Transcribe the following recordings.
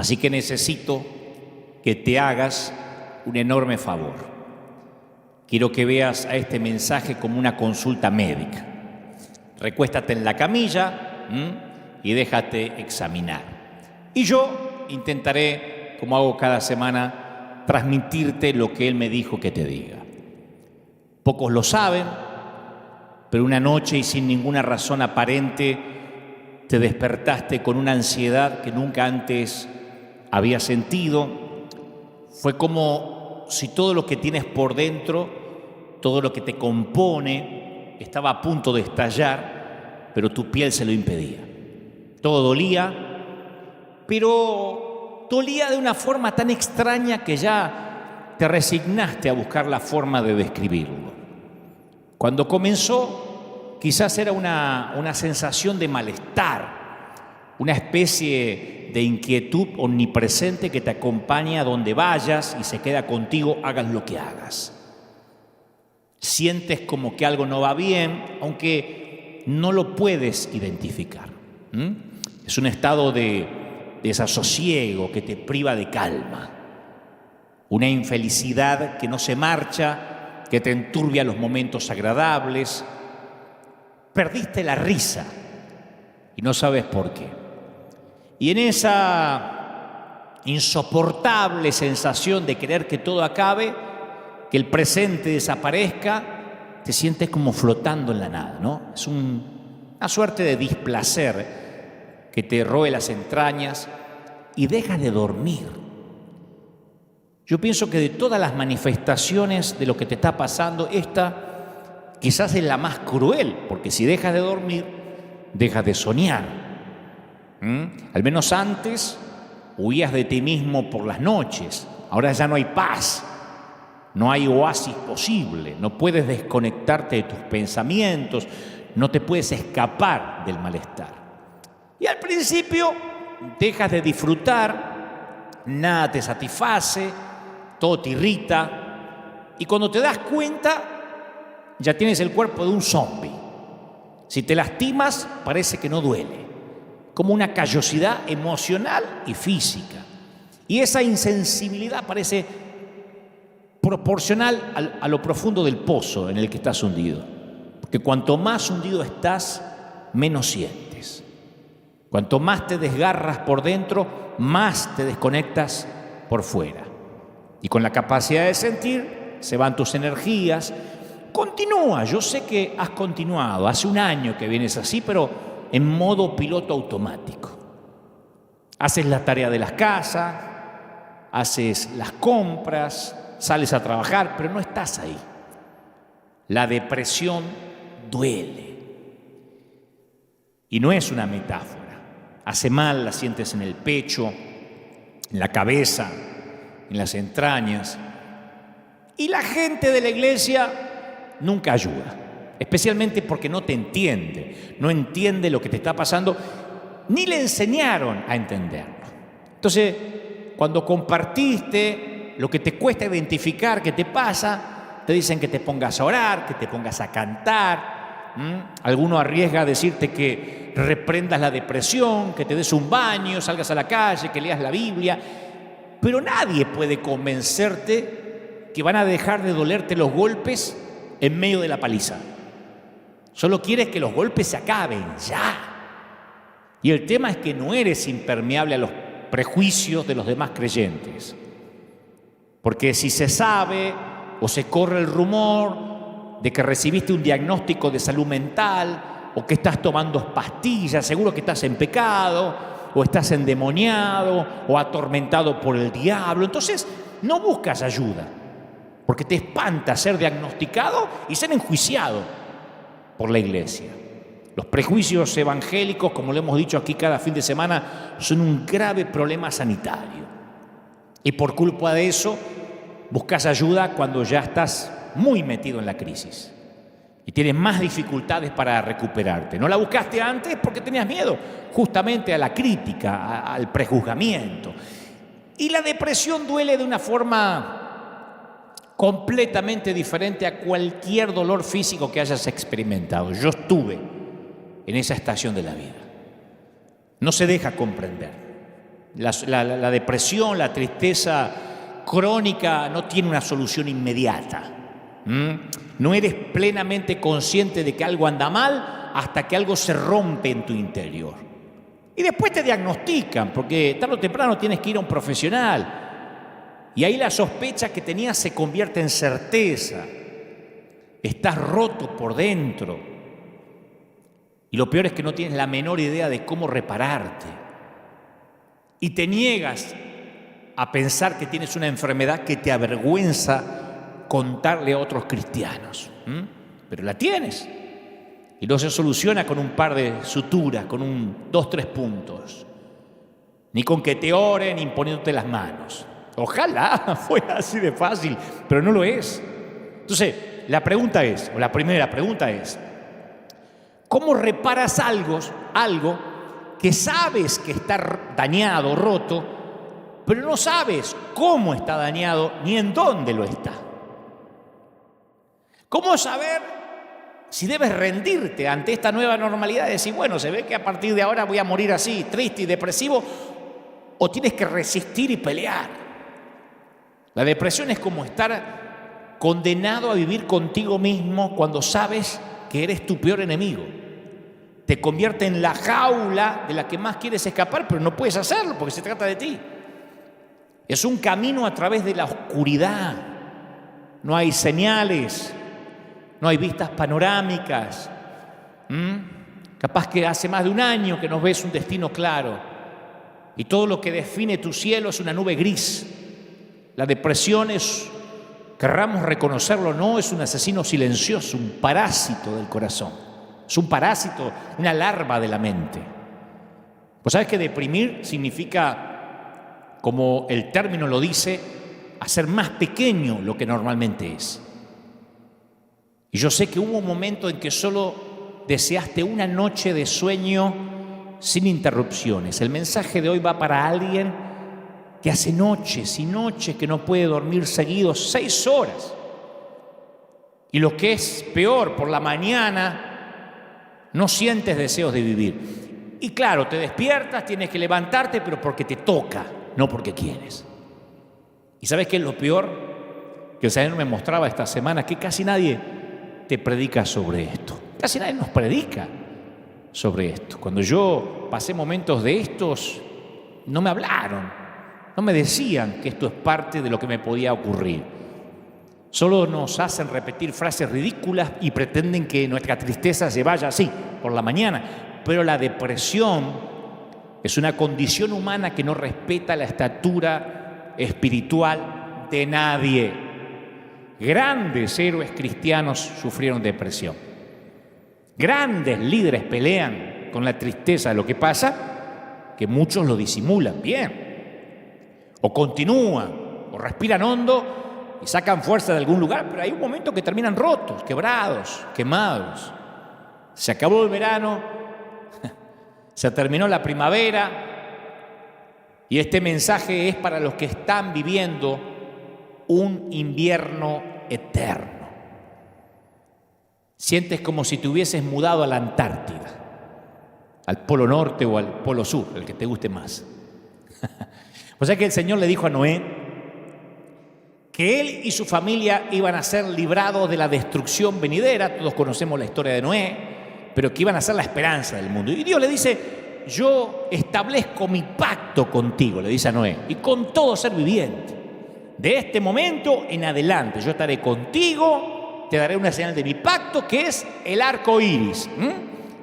Así que necesito que te hagas un enorme favor. Quiero que veas a este mensaje como una consulta médica. Recuéstate en la camilla y déjate examinar. Y yo intentaré, como hago cada semana, transmitirte lo que él me dijo que te diga. Pocos lo saben, pero una noche y sin ninguna razón aparente te despertaste con una ansiedad que nunca antes habías sentido. Fue como si todo lo que tienes por dentro, todo lo que te compone, estaba a punto de estallar, pero tu piel se lo impedía. Todo dolía, pero dolía de una forma tan extraña que ya te resignaste a buscar la forma de describirlo. Cuando comenzó, quizás era una sensación de malestar, una especie de inquietud omnipresente que te acompaña a donde vayas y se queda contigo, hagas lo que hagas. Sientes como que algo no va bien, aunque no lo puedes identificar. Es un estado de desasosiego que te priva de calma. Una infelicidad que no se marcha, que te enturbia los momentos agradables. Perdiste la risa y no sabes por qué. Y en esa insoportable sensación de querer que todo acabe, que el presente desaparezca, te sientes como flotando en la nada, ¿no? Es una suerte de displacer que te roe las entrañas y dejas de dormir. Yo pienso que de todas las manifestaciones de lo que te está pasando, esta quizás es la más cruel, porque si dejas de dormir, dejas de soñar. Al menos antes huías de ti mismo por las noches, ahora ya no hay paz, no hay oasis posible, no puedes desconectarte de tus pensamientos, no te puedes escapar del malestar. Y al principio dejas de disfrutar, nada te satisface, todo te irrita, y cuando te das cuenta, ya tienes el cuerpo de un zombi. Si te lastimas, parece que no duele, como una callosidad emocional y física. Y esa insensibilidad parece proporcional a lo profundo del pozo en el que estás hundido. Porque cuanto más hundido estás, menos sientes. Cuanto más te desgarras por dentro, más te desconectas por fuera. Y con la capacidad de sentir, se van tus energías. Continúa, yo sé que has continuado. Hace un año que vienes así, pero en modo piloto automático. Haces la tarea de la casa, haces las compras, sales a trabajar, pero no estás ahí. La depresión duele. Y no es una metáfora. Hace mal, la sientes en el pecho, en la cabeza, en las entrañas. Y la gente de la iglesia nunca ayuda, especialmente porque no te entiende, no entiende lo que te está pasando, ni le enseñaron a entenderlo. Entonces, cuando compartiste lo que te cuesta identificar que te pasa, te dicen que te pongas a orar, que te pongas a cantar. Alguno arriesga a decirte que reprendas la depresión, que te des un baño, salgas a la calle, que leas la Biblia. Pero nadie puede convencerte que van a dejar de dolerte los golpes en medio de la paliza. Solo quieres que los golpes se acaben, ya. Y el tema es que no eres impermeable a los prejuicios de los demás creyentes. Porque si se sabe o se corre el rumor de que recibiste un diagnóstico de salud mental o que estás tomando pastillas, seguro que estás en pecado o estás endemoniado o atormentado por el diablo. Entonces no buscas ayuda porque te espanta ser diagnosticado y ser enjuiciado por la iglesia. Los prejuicios evangélicos, como lo hemos dicho aquí cada fin de semana, son un grave problema sanitario. Y por culpa de eso, buscas ayuda cuando ya estás muy metido en la crisis y tienes más dificultades para recuperarte. No la buscaste antes porque tenías miedo justamente a la crítica, al prejuzgamiento. Y la depresión duele de una forma completamente diferente a cualquier dolor físico que hayas experimentado. Yo estuve en esa estación de la vida. No se deja comprender. La depresión, la tristeza crónica no tiene una solución inmediata. No eres plenamente consciente de que algo anda mal hasta que algo se rompe en tu interior. Y después te diagnostican, porque tarde o temprano tienes que ir a un profesional. Y ahí la sospecha que tenías se convierte en certeza. Estás roto por dentro. Y lo peor es que no tienes la menor idea de cómo repararte. Y te niegas a pensar que tienes una enfermedad que te avergüenza contarle a otros cristianos. Pero la tienes. Y no se soluciona con un par de suturas, con 2, 3 puntos. Ni con que te oren imponiéndote las manos. Ojalá fuera así de fácil, pero no lo es. Entonces, la primera pregunta es, ¿cómo reparas algo que sabes que está dañado, roto, pero no sabes cómo está dañado ni en dónde lo está? ¿Cómo saber si debes rendirte ante esta nueva normalidad y decir, bueno, se ve que a partir de ahora voy a morir así, triste y depresivo, o tienes que resistir y pelear? La depresión es como estar condenado a vivir contigo mismo cuando sabes que eres tu peor enemigo. Te convierte en la jaula de la que más quieres escapar, pero no puedes hacerlo porque se trata de ti. Es un camino a través de la oscuridad. No hay señales, no hay vistas panorámicas. Capaz que hace más de un año que no ves un destino claro. Y todo lo que define tu cielo es una nube gris. La depresión es, querramos reconocerlo o no, es un asesino silencioso, un parásito del corazón. Es un parásito, una larva de la mente. Pues sabes que deprimir significa, como el término lo dice, hacer más pequeño lo que normalmente es. Y yo sé que hubo un momento en que solo deseaste una noche de sueño sin interrupciones. El mensaje de hoy va para alguien que hace noches y noches que no puede dormir seguidos 6 horas. Y lo que es peor, por la mañana no sientes deseos de vivir. Y claro, te despiertas, tienes que levantarte, pero porque te toca, no porque quieres. ¿Y sabes qué es lo peor? Que el Señor me mostraba esta semana, que casi nadie te predica sobre esto. Casi nadie nos predica sobre esto. Cuando yo pasé momentos de estos, no me hablaron, no me decían que esto es parte de lo que me podía ocurrir. Solo nos hacen repetir frases ridículas y pretenden que nuestra tristeza se vaya así, por la mañana. Pero la depresión es una condición humana que no respeta la estatura espiritual de nadie. Grandes héroes cristianos sufrieron depresión. Grandes líderes pelean con la tristeza. Lo que pasa que muchos lo disimulan bien. O continúan, o respiran hondo y sacan fuerza de algún lugar, pero hay un momento que terminan rotos, quebrados, quemados. Se acabó el verano, se terminó la primavera, y este mensaje es para los que están viviendo un invierno eterno. Sientes como si te hubieses mudado a la Antártida, al Polo Norte o al Polo Sur, el que te guste más. O sea que el Señor le dijo a Noé que él y su familia iban a ser librados de la destrucción venidera. Todos conocemos la historia de Noé, pero que iban a ser la esperanza del mundo. Y Dios le dice, yo establezco mi pacto contigo, le dice a Noé, y con todo ser viviente. De este momento en adelante yo estaré contigo, te daré una señal de mi pacto, que es el arco iris.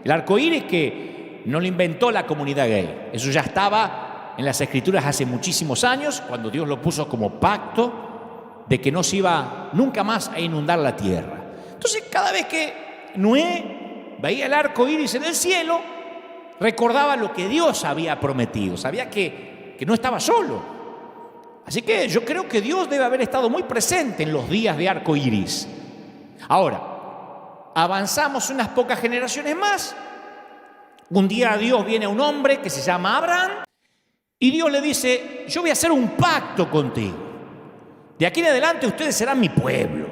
El arco iris que no lo inventó la comunidad gay. Eso ya estaba en las Escrituras hace muchísimos años, cuando Dios lo puso como pacto de que no se iba nunca más a inundar la tierra. Entonces, cada vez que Noé veía el arco iris en el cielo, recordaba lo que Dios había prometido. Sabía que no estaba solo. Así que yo creo que Dios debe haber estado muy presente en los días de arco iris. Ahora, avanzamos unas pocas generaciones más. Un día Dios viene a un hombre que se llama Abraham y Dios le dice, yo voy a hacer un pacto contigo. De aquí en adelante ustedes serán mi pueblo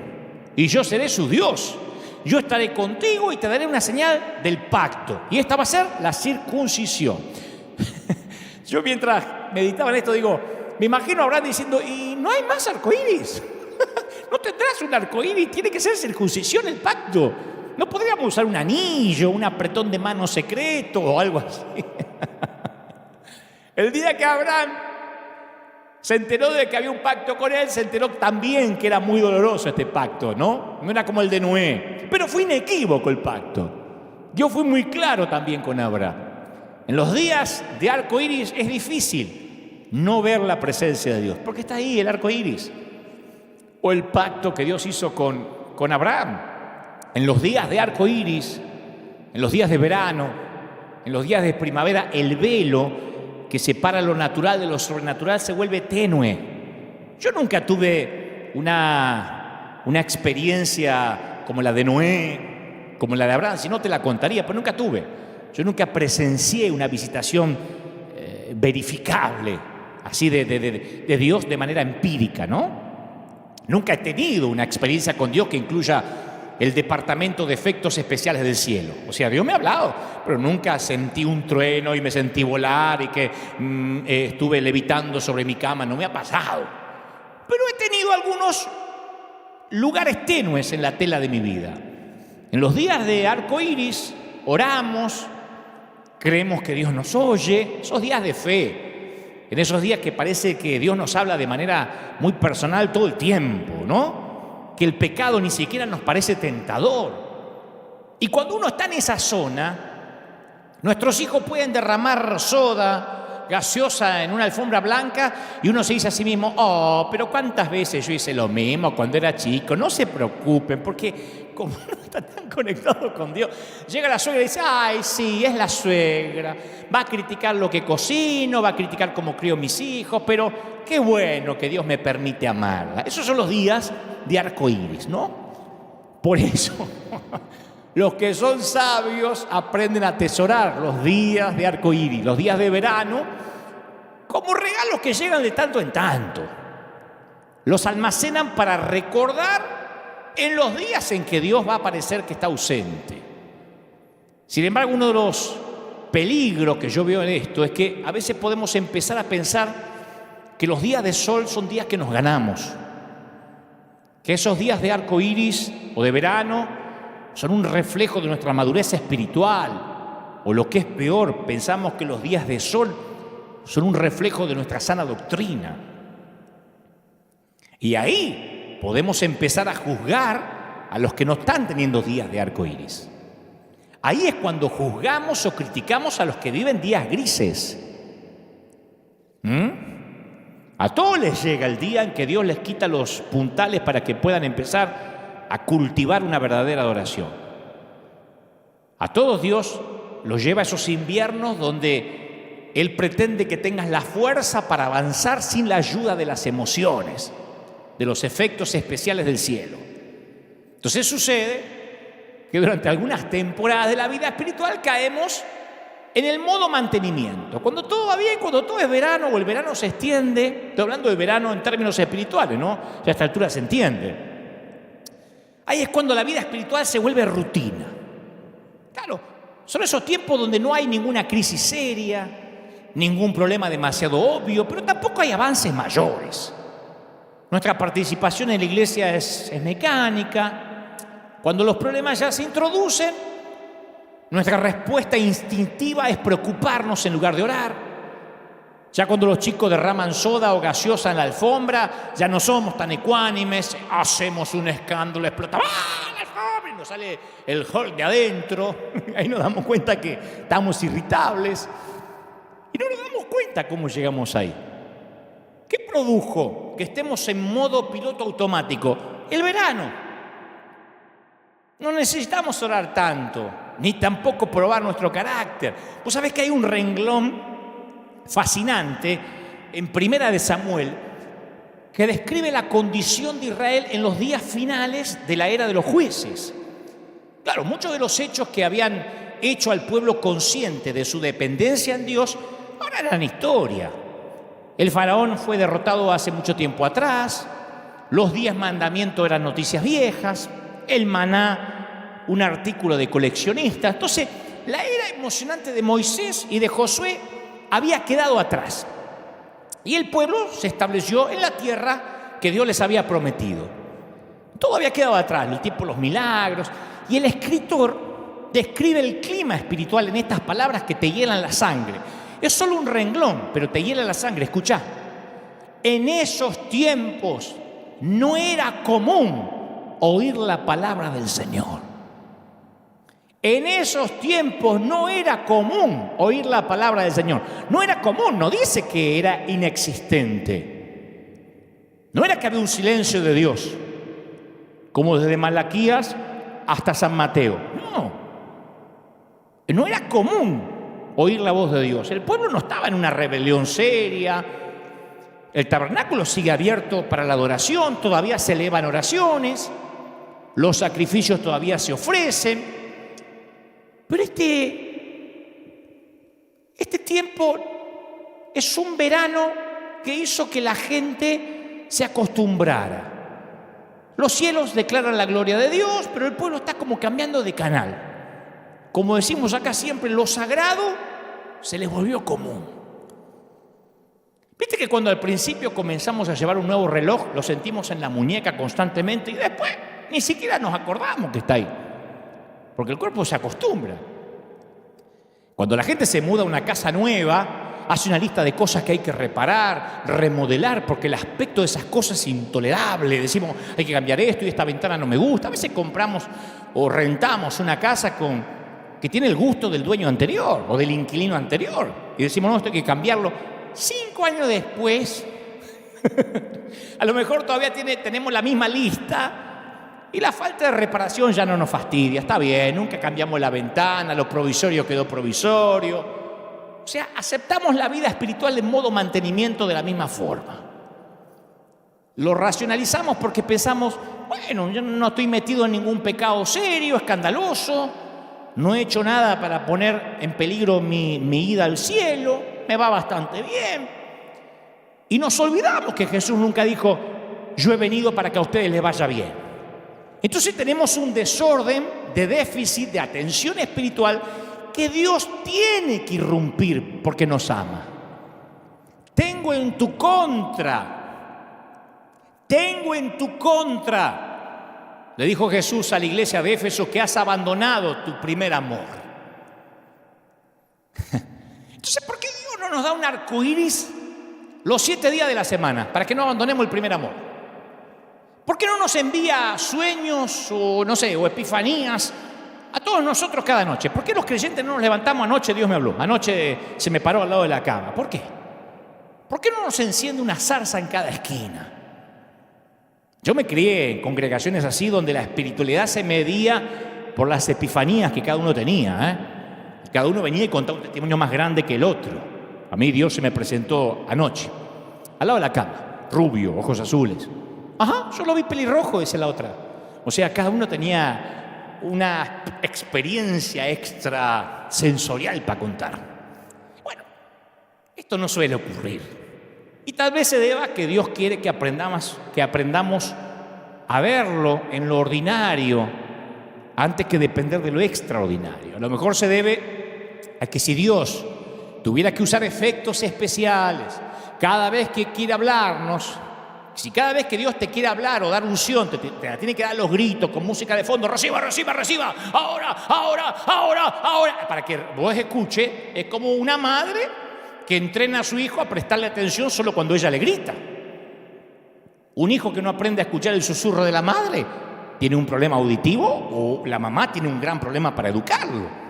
y yo seré su Dios. Yo estaré contigo y te daré una señal del pacto. Y esta va a ser la circuncisión. Yo mientras meditaba en esto, digo, me imagino a Abraham diciendo, ¿y no hay más arcoíris? ¿No tendrás un arcoíris? Tiene que ser circuncisión el pacto. ¿No podríamos usar un anillo, un apretón de mano secreto o algo así? El día que Abraham se enteró de que había un pacto con él, se enteró también que era muy doloroso este pacto, ¿no? No era como el de Noé, pero fue inequívoco el pacto. Dios fue muy claro también con Abraham. En los días de arco iris es difícil no ver la presencia de Dios, porque está ahí el arco iris. O el pacto que Dios hizo con Abraham. En los días de arco iris, en los días de verano, en los días de primavera, el velo que separa lo natural de lo sobrenatural se vuelve tenue. Yo nunca tuve una experiencia como la de Noé, como la de Abraham, si no te la contaría, pero nunca tuve. Yo nunca presencié una visitación verificable, así de Dios de manera empírica, ¿no? Nunca he tenido una experiencia con Dios que incluya el departamento de efectos especiales del cielo. O sea, Dios me ha hablado, pero nunca sentí un trueno y me sentí volar y que estuve levitando sobre mi cama. No me ha pasado. Pero he tenido algunos lugares tenues en la tela de mi vida. En los días de arco iris oramos, creemos que Dios nos oye, esos días de fe, en esos días que parece que Dios nos habla de manera muy personal todo el tiempo, ¿no? Que el pecado ni siquiera nos parece tentador. Y cuando uno está en esa zona, nuestros hijos pueden derramar soda, gaseosa en una alfombra blanca y uno se dice a sí mismo, oh, pero cuántas veces yo hice lo mismo cuando era chico, no se preocupen, porque como uno está tan conectado con Dios, llega la suegra y dice, ay, sí, es la suegra, va a criticar lo que cocino, va a criticar cómo crío mis hijos, pero qué bueno que Dios me permite amarla. Esos son los días de arco iris, ¿no? Por eso, los que son sabios aprenden a atesorar los días de arco iris, los días de verano, como regalos que llegan de tanto en tanto. Los almacenan para recordar en los días en que Dios va a parecer que está ausente. Sin embargo, uno de los peligros que yo veo en esto es que a veces podemos empezar a pensar que los días de sol son días que nos ganamos, que esos días de arco iris o de verano son un reflejo de nuestra madurez espiritual, o lo que es peor, pensamos que los días de sol son un reflejo de nuestra sana doctrina. Y ahí podemos empezar a juzgar a los que no están teniendo días de arco iris. Ahí es cuando juzgamos o criticamos a los que viven días grises. A todos les llega el día en que Dios les quita los puntales para que puedan empezar a cultivar una verdadera adoración. A todos Dios los lleva a esos inviernos donde Él pretende que tengas la fuerza para avanzar sin la ayuda de las emociones, de los efectos especiales del cielo. Entonces sucede que durante algunas temporadas de la vida espiritual caemos en el modo mantenimiento. Cuando todo va bien, cuando todo es verano o el verano se extiende, estoy hablando de verano en términos espirituales, ¿no? Ya a esta altura se entiende. Ahí es cuando la vida espiritual se vuelve rutina. Claro, son esos tiempos donde no hay ninguna crisis seria, ningún problema demasiado obvio, pero tampoco hay avances mayores. Nuestra participación en la iglesia es mecánica. Cuando los problemas ya se introducen, nuestra respuesta instintiva es preocuparnos en lugar de orar. Ya cuando los chicos derraman soda o gaseosa en la alfombra, ya no somos tan ecuánimes, hacemos un escándalo, explota la alfombra y nos sale el Hulk de adentro. Ahí nos damos cuenta que estamos irritables y no nos damos cuenta cómo llegamos ahí. ¿Qué produjo que estemos en modo piloto automático? El verano. No necesitamos orar tanto, ni tampoco probar nuestro carácter. Vos sabés que hay un renglón fascinante en Primera de Samuel que describe la condición de Israel en los días finales de la era de los jueces. Claro, muchos de los hechos que habían hecho al pueblo consciente de su dependencia en Dios ahora eran historia. El faraón fue derrotado hace mucho tiempo atrás, los 10 mandamientos eran noticias viejas, el maná, un artículo de coleccionista. Entonces, la era emocionante de Moisés y de Josué había quedado atrás. Y el pueblo se estableció en la tierra que Dios les había prometido. Todo había quedado atrás, el tiempo de los milagros. Y el escritor describe el clima espiritual en estas palabras que te hielan la sangre. Es solo un renglón, pero te hiela la sangre. Escuchá. En esos tiempos no era común oír la palabra del Señor. En esos tiempos no era común oír la palabra del Señor. No era común, no dice que era inexistente. No era que había un silencio de Dios, como desde Malaquías hasta San Mateo. No era común oír la voz de Dios. El pueblo no estaba en una rebelión seria. El tabernáculo sigue abierto para la adoración, todavía se elevan oraciones, los sacrificios todavía se ofrecen. Pero este tiempo es un verano que hizo que la gente se acostumbrara. Los cielos declaran la gloria de Dios, pero el pueblo está como cambiando de canal. Como decimos acá siempre, lo sagrado se les volvió común. ¿Viste que cuando al principio comenzamos a llevar un nuevo reloj, lo sentimos en la muñeca constantemente y después ni siquiera nos acordamos que está ahí? Porque el cuerpo se acostumbra. Cuando la gente se muda a una casa nueva, hace una lista de cosas que hay que reparar, remodelar, porque el aspecto de esas cosas es intolerable. Decimos, hay que cambiar esto y esta ventana no me gusta. A veces compramos o rentamos una casa que tiene el gusto del dueño anterior o del inquilino anterior. Y decimos, no, esto hay que cambiarlo. 5 años después, a lo mejor todavía tenemos la misma lista y la falta de reparación ya no nos fastidia. Está bien, nunca cambiamos la ventana, lo provisorio quedó provisorio. O sea, aceptamos la vida espiritual en modo mantenimiento de la misma forma. Lo racionalizamos porque pensamos, bueno, yo no estoy metido en ningún pecado serio, escandaloso, no he hecho nada para poner en peligro mi ida al cielo. Me va bastante bien. Y nos olvidamos que Jesús nunca dijo, yo he venido para que a ustedes les vaya bien. Entonces tenemos un desorden de déficit de atención espiritual que Dios tiene que irrumpir porque nos ama. Tengo en tu contra, le dijo Jesús a la iglesia de Éfeso, que has abandonado tu primer amor. Entonces, ¿por qué Dios no nos da un arco iris los 7 días de la semana para que no abandonemos el primer amor? ¿Por qué no nos envía sueños o epifanías a todos nosotros cada noche? ¿Por qué los creyentes no nos levantamos anoche? Dios me habló, anoche se me paró al lado de la cama. ¿Por qué? ¿Por qué no nos enciende una zarza en cada esquina? Yo me crié en congregaciones así donde la espiritualidad se medía por las epifanías que cada uno tenía, Cada uno venía y contaba un testimonio más grande que el otro. A mí Dios se me presentó anoche, al lado de la cama, rubio, ojos azules. Ajá, yo lo vi pelirrojo, dice la otra. O sea, cada uno tenía una experiencia extra sensorial para contar. Bueno, esto no suele ocurrir. Y tal vez se deba a que Dios quiere que aprendamos a verlo en lo ordinario antes que depender de lo extraordinario. A lo mejor se debe a que si Dios tuviera que usar efectos especiales cada vez que quiere hablarnos, si cada vez que Dios te quiere hablar o dar unción, te la tiene que dar los gritos con música de fondo, reciba, reciba, reciba, ahora, ahora, ahora, ahora, para que vos escuches, es como una madre que entrena a su hijo a prestarle atención solo cuando ella le grita. Un hijo que no aprende a escuchar el susurro de la madre tiene un problema auditivo o la mamá tiene un gran problema para educarlo.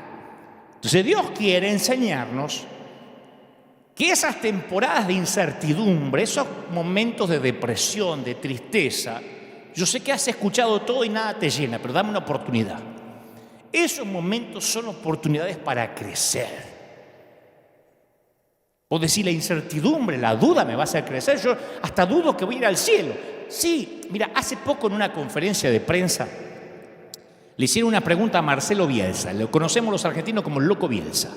Entonces Dios quiere enseñarnos que esas temporadas de incertidumbre, esos momentos de depresión, de tristeza, yo sé que has escuchado todo y nada te llena, pero dame una oportunidad. Esos momentos son oportunidades para crecer. O decir, la incertidumbre, la duda me va a hacer crecer. Yo hasta dudo que voy a ir al cielo. Sí, mira, hace poco en una conferencia de prensa le hicieron una pregunta a Marcelo Bielsa. Lo conocemos los argentinos como el Loco Bielsa.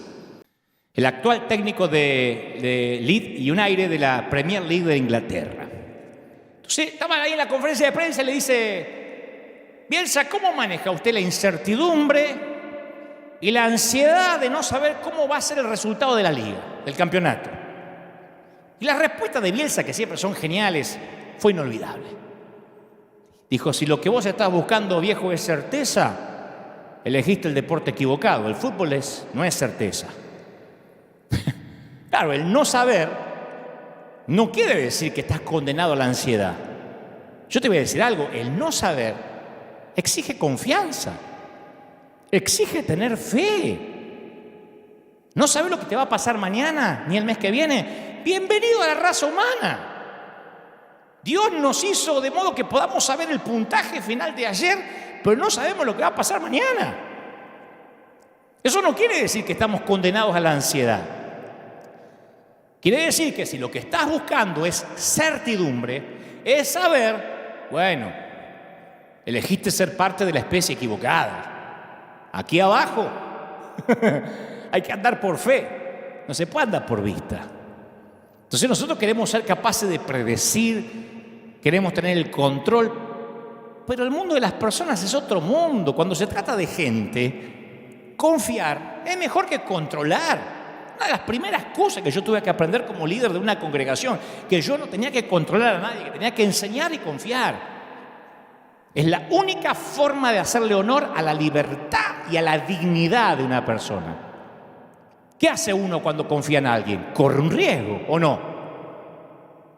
El actual técnico de Leeds United de la Premier League de Inglaterra. Entonces, estaban ahí en la conferencia de prensa y le dice, Bielsa, ¿cómo maneja usted la incertidumbre y la ansiedad de no saber cómo va a ser el resultado de la liga, del campeonato? Y la respuesta de Bielsa, que siempre son geniales, fue inolvidable. Dijo, si lo que vos estás buscando, viejo, es certeza, elegiste el deporte equivocado. El fútbol no es certeza. Claro, el no saber no quiere decir que estás condenado a la ansiedad. Yo te voy a decir algo, el no saber exige confianza, exige tener fe. No sabes lo que te va a pasar mañana, ni el mes que viene. Bienvenido a la raza humana. Dios nos hizo de modo que podamos saber el puntaje final de ayer, pero no sabemos lo que va a pasar mañana. Eso no quiere decir que estamos condenados a la ansiedad. Quiere decir que si lo que estás buscando es certidumbre, es saber, bueno, elegiste ser parte de la especie equivocada. Aquí abajo hay que andar por fe, no se puede andar por vista. Entonces nosotros queremos ser capaces de predecir, queremos tener el control, pero el mundo de las personas es otro mundo. Cuando se trata de gente, confiar es mejor que controlar. Una de las primeras cosas que yo tuve que aprender como líder de una congregación, que yo no tenía que controlar a nadie, que tenía que enseñar y confiar. Es la única forma de hacerle honor a la libertad y a la dignidad de una persona. ¿Qué hace uno cuando confía en alguien? ¿Corre un riesgo o no?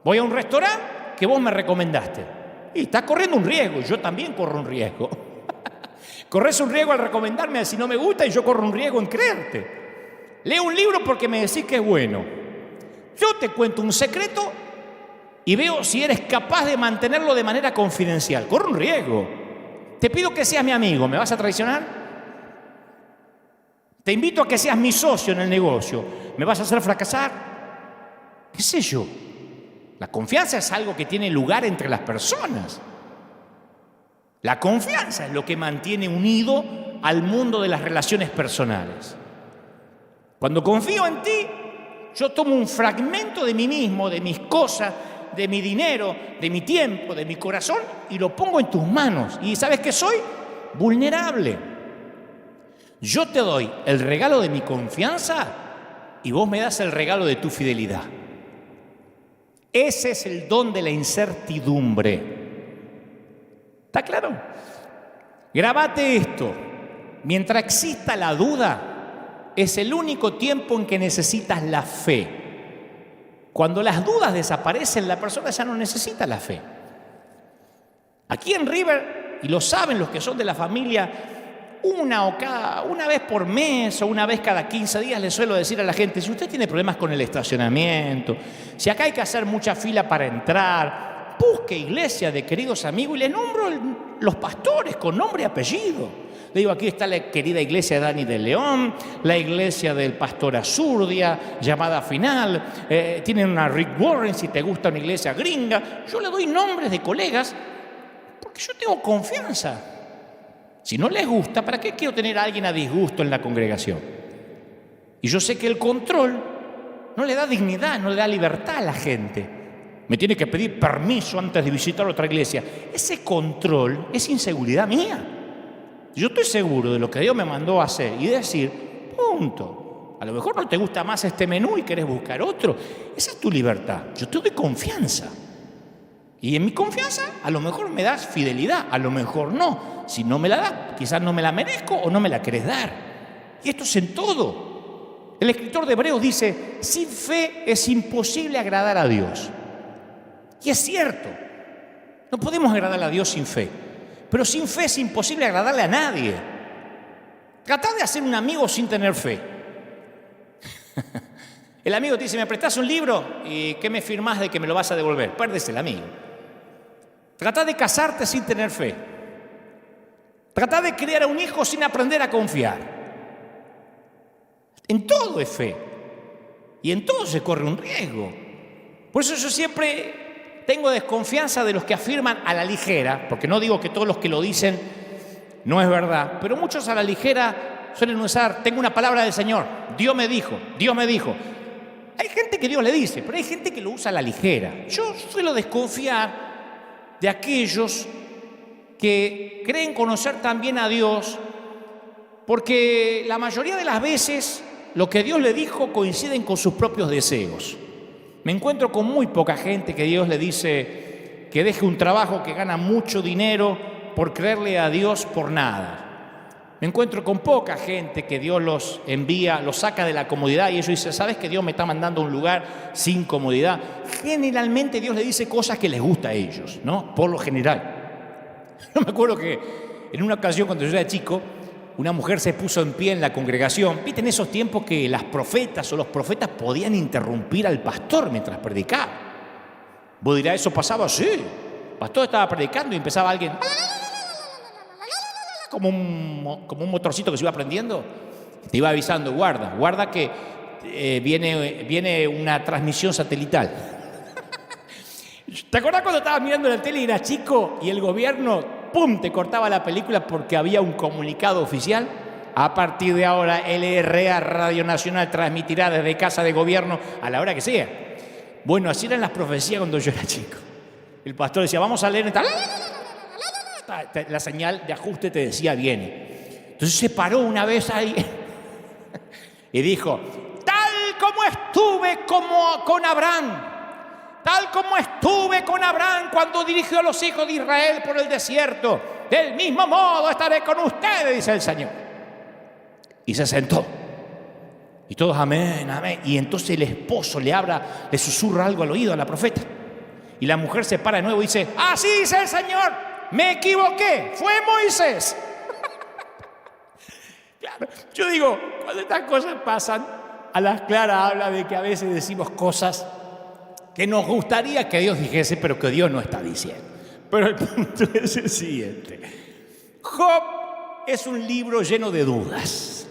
Voy a un restaurante que vos me recomendaste y estás corriendo un riesgo, yo también corro un riesgo. Corres un riesgo al recomendarme a si no me gusta y yo corro un riesgo en creerte. Leo un libro porque me decís que es bueno. Yo te cuento un secreto y veo si eres capaz de mantenerlo de manera confidencial. Corro un riesgo. Te pido que seas mi amigo, ¿me vas a traicionar? Te invito a que seas mi socio en el negocio, ¿me vas a hacer fracasar? ¿Qué sé yo? La confianza es algo que tiene lugar entre las personas. La confianza es lo que mantiene unido al mundo de las relaciones personales. Cuando confío en ti, yo tomo un fragmento de mí mismo, de mis cosas, de mi dinero, de mi tiempo, de mi corazón y lo pongo en tus manos. ¿Y sabes qué soy? Vulnerable. Yo te doy el regalo de mi confianza y vos me das el regalo de tu fidelidad. Ese es el don de la incertidumbre. ¿Está claro? Grabate esto. Mientras exista la duda, es el único tiempo en que necesitas la fe. Cuando las dudas desaparecen, la persona ya no necesita la fe. Aquí en River, y lo saben los que son de la familia, una vez por mes o una vez cada 15 días le suelo decir a la gente, si usted tiene problemas con el estacionamiento, si acá hay que hacer mucha fila para entrar, busque iglesia de queridos amigos y le nombro los pastores con nombre y apellido. Le digo, aquí está la querida iglesia de Dani de León, la iglesia del pastor Azurdia, llamada Final, tienen una Rick Warren si te gusta una iglesia gringa. Yo le doy nombres de colegas porque yo tengo confianza. Si no les gusta, ¿para qué quiero tener a alguien a disgusto en la congregación? Y yo sé que el control no le da dignidad, no le da libertad a la gente. Me tiene que pedir permiso antes de visitar otra iglesia. Ese control es inseguridad mía. Yo estoy seguro de lo que Dios me mandó a hacer y decir, punto. A lo mejor no te gusta más este menú y querés buscar otro. Esa es tu libertad. Yo te doy confianza. Y en mi confianza a lo mejor me das fidelidad, a lo mejor no. Si no me la das, quizás no me la merezco o no me la querés dar. Y esto es en todo. El escritor de Hebreos dice, sin fe es imposible agradar a Dios. Y es cierto, no podemos agradar a Dios sin fe. Pero sin fe es imposible agradarle a nadie. Tratá de hacer un amigo sin tener fe. El amigo te dice, ¿me prestás un libro? ¿Y qué me firmás de que me lo vas a devolver? Perdés el amigo. Tratá de casarte sin tener fe. Tratá de criar a un hijo sin aprender a confiar. En todo es fe. Y en todo se corre un riesgo. Por eso yo siempre tengo desconfianza de los que afirman a la ligera, porque no digo que todos los que lo dicen no es verdad, pero muchos a la ligera suelen usar, tengo una palabra del Señor, Dios me dijo, Dios me dijo. Hay gente que Dios le dice, pero hay gente que lo usa a la ligera. Yo suelo desconfiar de aquellos que creen conocer también a Dios, porque la mayoría de las veces lo que Dios le dijo coinciden con sus propios deseos. Me encuentro con muy poca gente que Dios le dice que deje un trabajo que gana mucho dinero por creerle a Dios por nada. Me encuentro con poca gente que Dios los envía, los saca de la comodidad y ellos dicen, ¿sabes que Dios me está mandando a un lugar sin comodidad? Generalmente Dios le dice cosas que les gusta a ellos, ¿no? Por lo general. Yo me acuerdo que en una ocasión cuando yo era chico, una mujer se puso en pie en la congregación. ¿Viste en esos tiempos que las profetas o los profetas podían interrumpir al pastor mientras predicaba? Vos dirás, ¿eso pasaba? Sí. El pastor estaba predicando y empezaba alguien... como un motorcito que se iba prendiendo, te iba avisando, guarda que viene una transmisión satelital. ¿Te acuerdas cuando estabas mirando la tele y eras chico y el gobierno, pum, te cortaba la película porque había un comunicado oficial? A partir de ahora, LRA, Radio Nacional, transmitirá desde casa de gobierno a la hora que sea. Bueno, así eran las profecías cuando yo era chico. El pastor decía, vamos a leer esta... La señal de ajuste te decía viene. Entonces se paró una vez ahí y dijo, tal como estuve con Abraham cuando dirigió a los hijos de Israel por el desierto, del mismo modo estaré con ustedes, dice el Señor. Y se sentó. Y todos amén, amén. Y entonces el esposo le susurra algo al oído a la profeta. Y la mujer se para de nuevo y dice, así dice el Señor. Me equivoqué, fue Moisés. Claro, yo digo, cuando estas cosas pasan, a las claras habla de que a veces decimos cosas que nos gustaría que Dios dijese, pero que Dios no está diciendo. Pero el punto es el siguiente. Job es un libro lleno de dudas.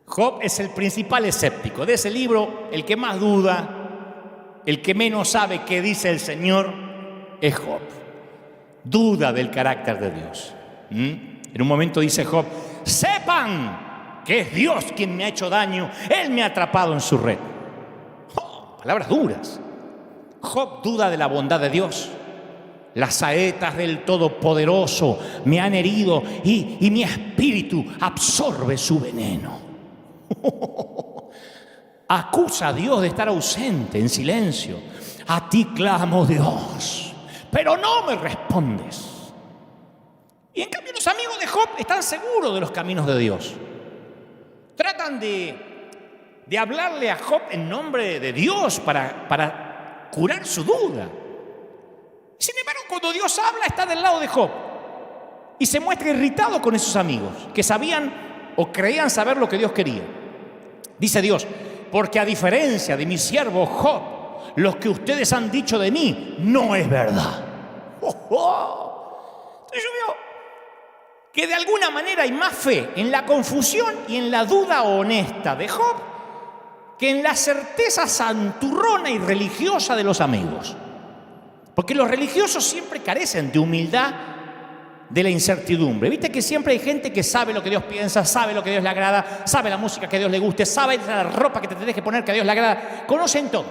Job es el principal escéptico. De ese libro, el que más duda, el que menos sabe qué dice el Señor, es Job. Duda del carácter de Dios. En un momento dice Job, sepan que es Dios quien me ha hecho daño, Él me ha atrapado en su red. Palabras duras. Job duda de la bondad de Dios. Las saetas del Todopoderoso me han herido y mi espíritu absorbe su veneno. Acusa a Dios de estar ausente, en silencio. A ti clamo, Dios, pero no me respondes. Y en cambio los amigos de Job están seguros de los caminos de Dios. Tratan de hablarle a Job en nombre de Dios para curar su duda. Sin embargo, cuando Dios habla, está del lado de Job y se muestra irritado con esos amigos que sabían o creían saber lo que Dios quería. Dice Dios, porque a diferencia de mi siervo Job, lo que ustedes han dicho de mí no es verdad. Entonces yo veo que de alguna manera hay más fe en la confusión y en la duda honesta de Job que en la certeza santurrona y religiosa de los amigos. Porque los religiosos siempre carecen de humildad de la incertidumbre. Viste que siempre hay gente que sabe lo que Dios piensa, sabe lo que a Dios le agrada, sabe la música que a Dios le guste, sabe la ropa que te tenés que poner que a Dios le agrada, conocen todo.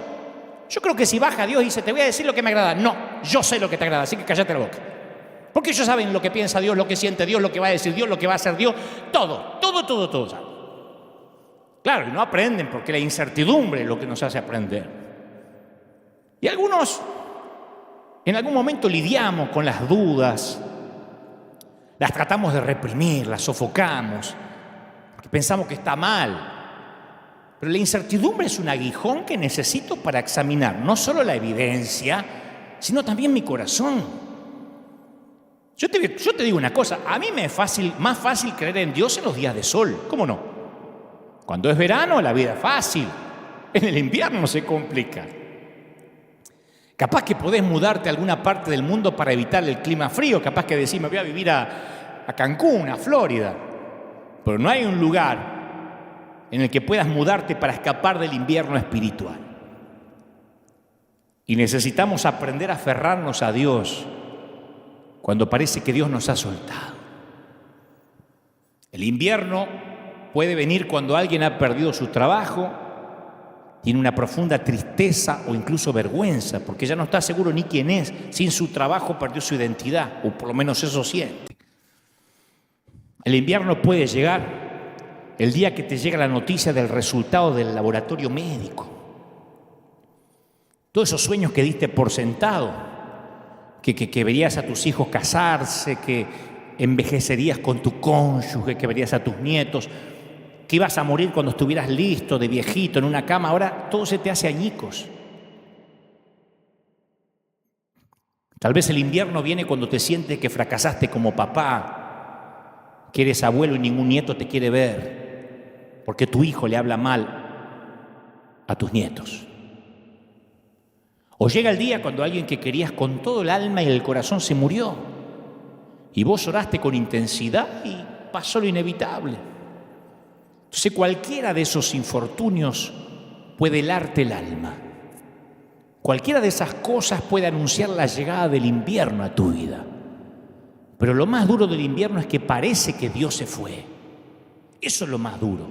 Yo creo que si baja Dios y dice, te voy a decir lo que me agrada, no, yo sé lo que te agrada, así que cállate la boca. Porque ellos saben lo que piensa Dios, lo que siente Dios, lo que va a decir Dios, lo que va a hacer Dios, todo saben. Claro, y no aprenden porque la incertidumbre es lo que nos hace aprender. Y algunos, en algún momento lidiamos con las dudas, las tratamos de reprimir, las sofocamos, porque pensamos que está mal. Pero la incertidumbre es un aguijón que necesito para examinar no solo la evidencia, sino también mi corazón. Yo te digo una cosa, a mí me es más fácil creer en Dios en los días de sol, ¿cómo no? Cuando es verano la vida es fácil, en el invierno se complica. Capaz que podés mudarte a alguna parte del mundo para evitar el clima frío, capaz que decís, me voy a vivir a Cancún, a Florida, pero no hay un lugar en el que puedas mudarte para escapar del invierno espiritual. Y necesitamos aprender a aferrarnos a Dios cuando parece que Dios nos ha soltado. El invierno puede venir cuando alguien ha perdido su trabajo, tiene una profunda tristeza o incluso vergüenza, porque ya no está seguro ni quién es, sin su trabajo perdió su identidad, o por lo menos eso siente. El invierno puede llegar el día que te llega la noticia del resultado del laboratorio médico. Todos esos sueños que diste por sentado, que verías a tus hijos casarse, que envejecerías con tu cónyuge, que verías a tus nietos, que ibas a morir cuando estuvieras listo, de viejito, en una cama, ahora todo se te hace añicos. Tal vez el invierno viene cuando te sientes que fracasaste como papá, que eres abuelo y ningún nieto te quiere ver, porque tu hijo le habla mal a tus nietos. O llega el día cuando alguien que querías con todo el alma y el corazón se murió, y vos oraste con intensidad y pasó lo inevitable. Entonces cualquiera de esos infortunios puede helarte el alma. Cualquiera de esas cosas puede anunciar la llegada del invierno a tu vida. Pero lo más duro del invierno es que parece que Dios se fue. Eso es lo más duro.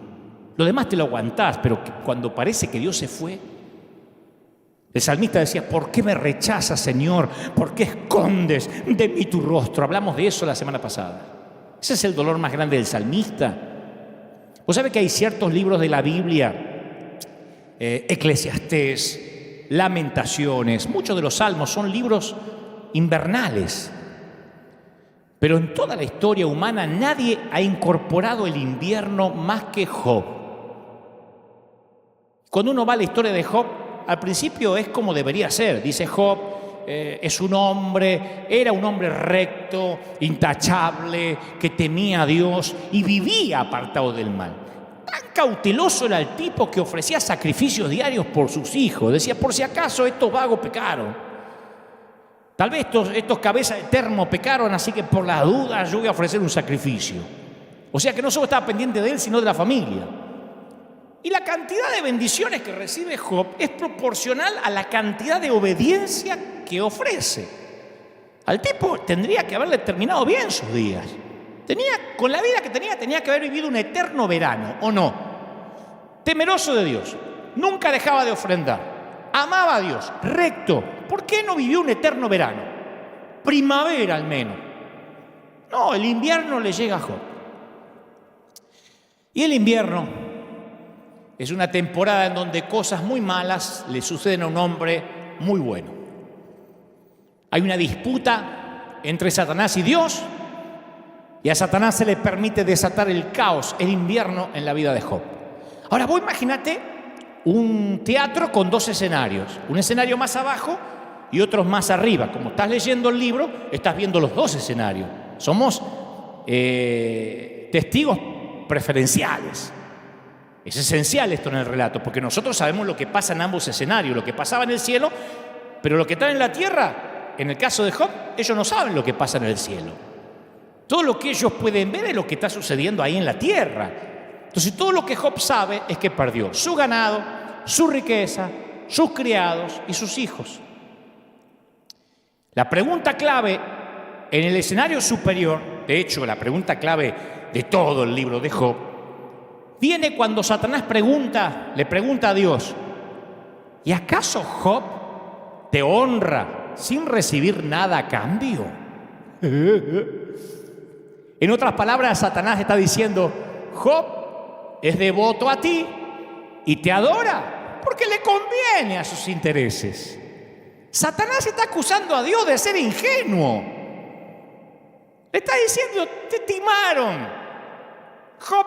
Lo demás te lo aguantás, pero cuando parece que Dios se fue. El salmista decía: ¿por qué me rechazas, Señor? ¿Por qué escondes de mí tu rostro? Hablamos de eso la semana pasada. Ese es el dolor más grande del salmista. Vos sabés que hay ciertos libros de la Biblia, Eclesiastés, Lamentaciones, muchos de los salmos son libros invernales. Pero en toda la historia humana nadie ha incorporado el invierno más que Job. Cuando uno va a la historia de Job, al principio es como debería ser. Dice Job, era un hombre recto, intachable, que temía a Dios y vivía apartado del mal. Tan cauteloso era el tipo que ofrecía sacrificios diarios por sus hijos. Decía: por si acaso estos vagos pecaron. Tal vez estos cabezas de termo pecaron, así que por la duda yo voy a ofrecer un sacrificio. O sea que no solo estaba pendiente de él, sino de la familia. Y la cantidad de bendiciones que recibe Job es proporcional a la cantidad de obediencia que ofrece. Al tipo tendría que haberle terminado bien sus días. Con la vida que tenía que haber vivido un eterno verano, ¿o no? Temeroso de Dios, nunca dejaba de ofrendar, amaba a Dios, recto. ¿Por qué no vivió un eterno verano? Primavera al menos. No, el invierno le llega a Job. Y el invierno es una temporada en donde cosas muy malas le suceden a un hombre muy bueno. Hay una disputa entre Satanás y Dios, y a Satanás se le permite desatar el caos, el invierno en la vida de Job. Ahora vos imagínate un teatro con dos escenarios, un escenario más abajo y otros más arriba. Como estás leyendo el libro, estás viendo los dos escenarios. Somos testigos preferenciales. Es esencial esto en el relato, porque nosotros sabemos lo que pasa en ambos escenarios, lo que pasaba en el cielo, pero lo que está en la tierra, en el caso de Job, ellos no saben lo que pasa en el cielo. Todo lo que ellos pueden ver es lo que está sucediendo ahí en la tierra. Entonces todo lo que Job sabe es que perdió su ganado, su riqueza, sus criados y sus hijos. La pregunta clave en el escenario superior, de hecho la pregunta clave de todo el libro de Job, viene cuando Satanás le pregunta a Dios: ¿y acaso Job te honra sin recibir nada a cambio? En otras palabras, Satanás está diciendo: Job es devoto a ti y te adora porque le conviene a sus intereses. Satanás está acusando a Dios de ser ingenuo. Le está diciendo: te timaron. Job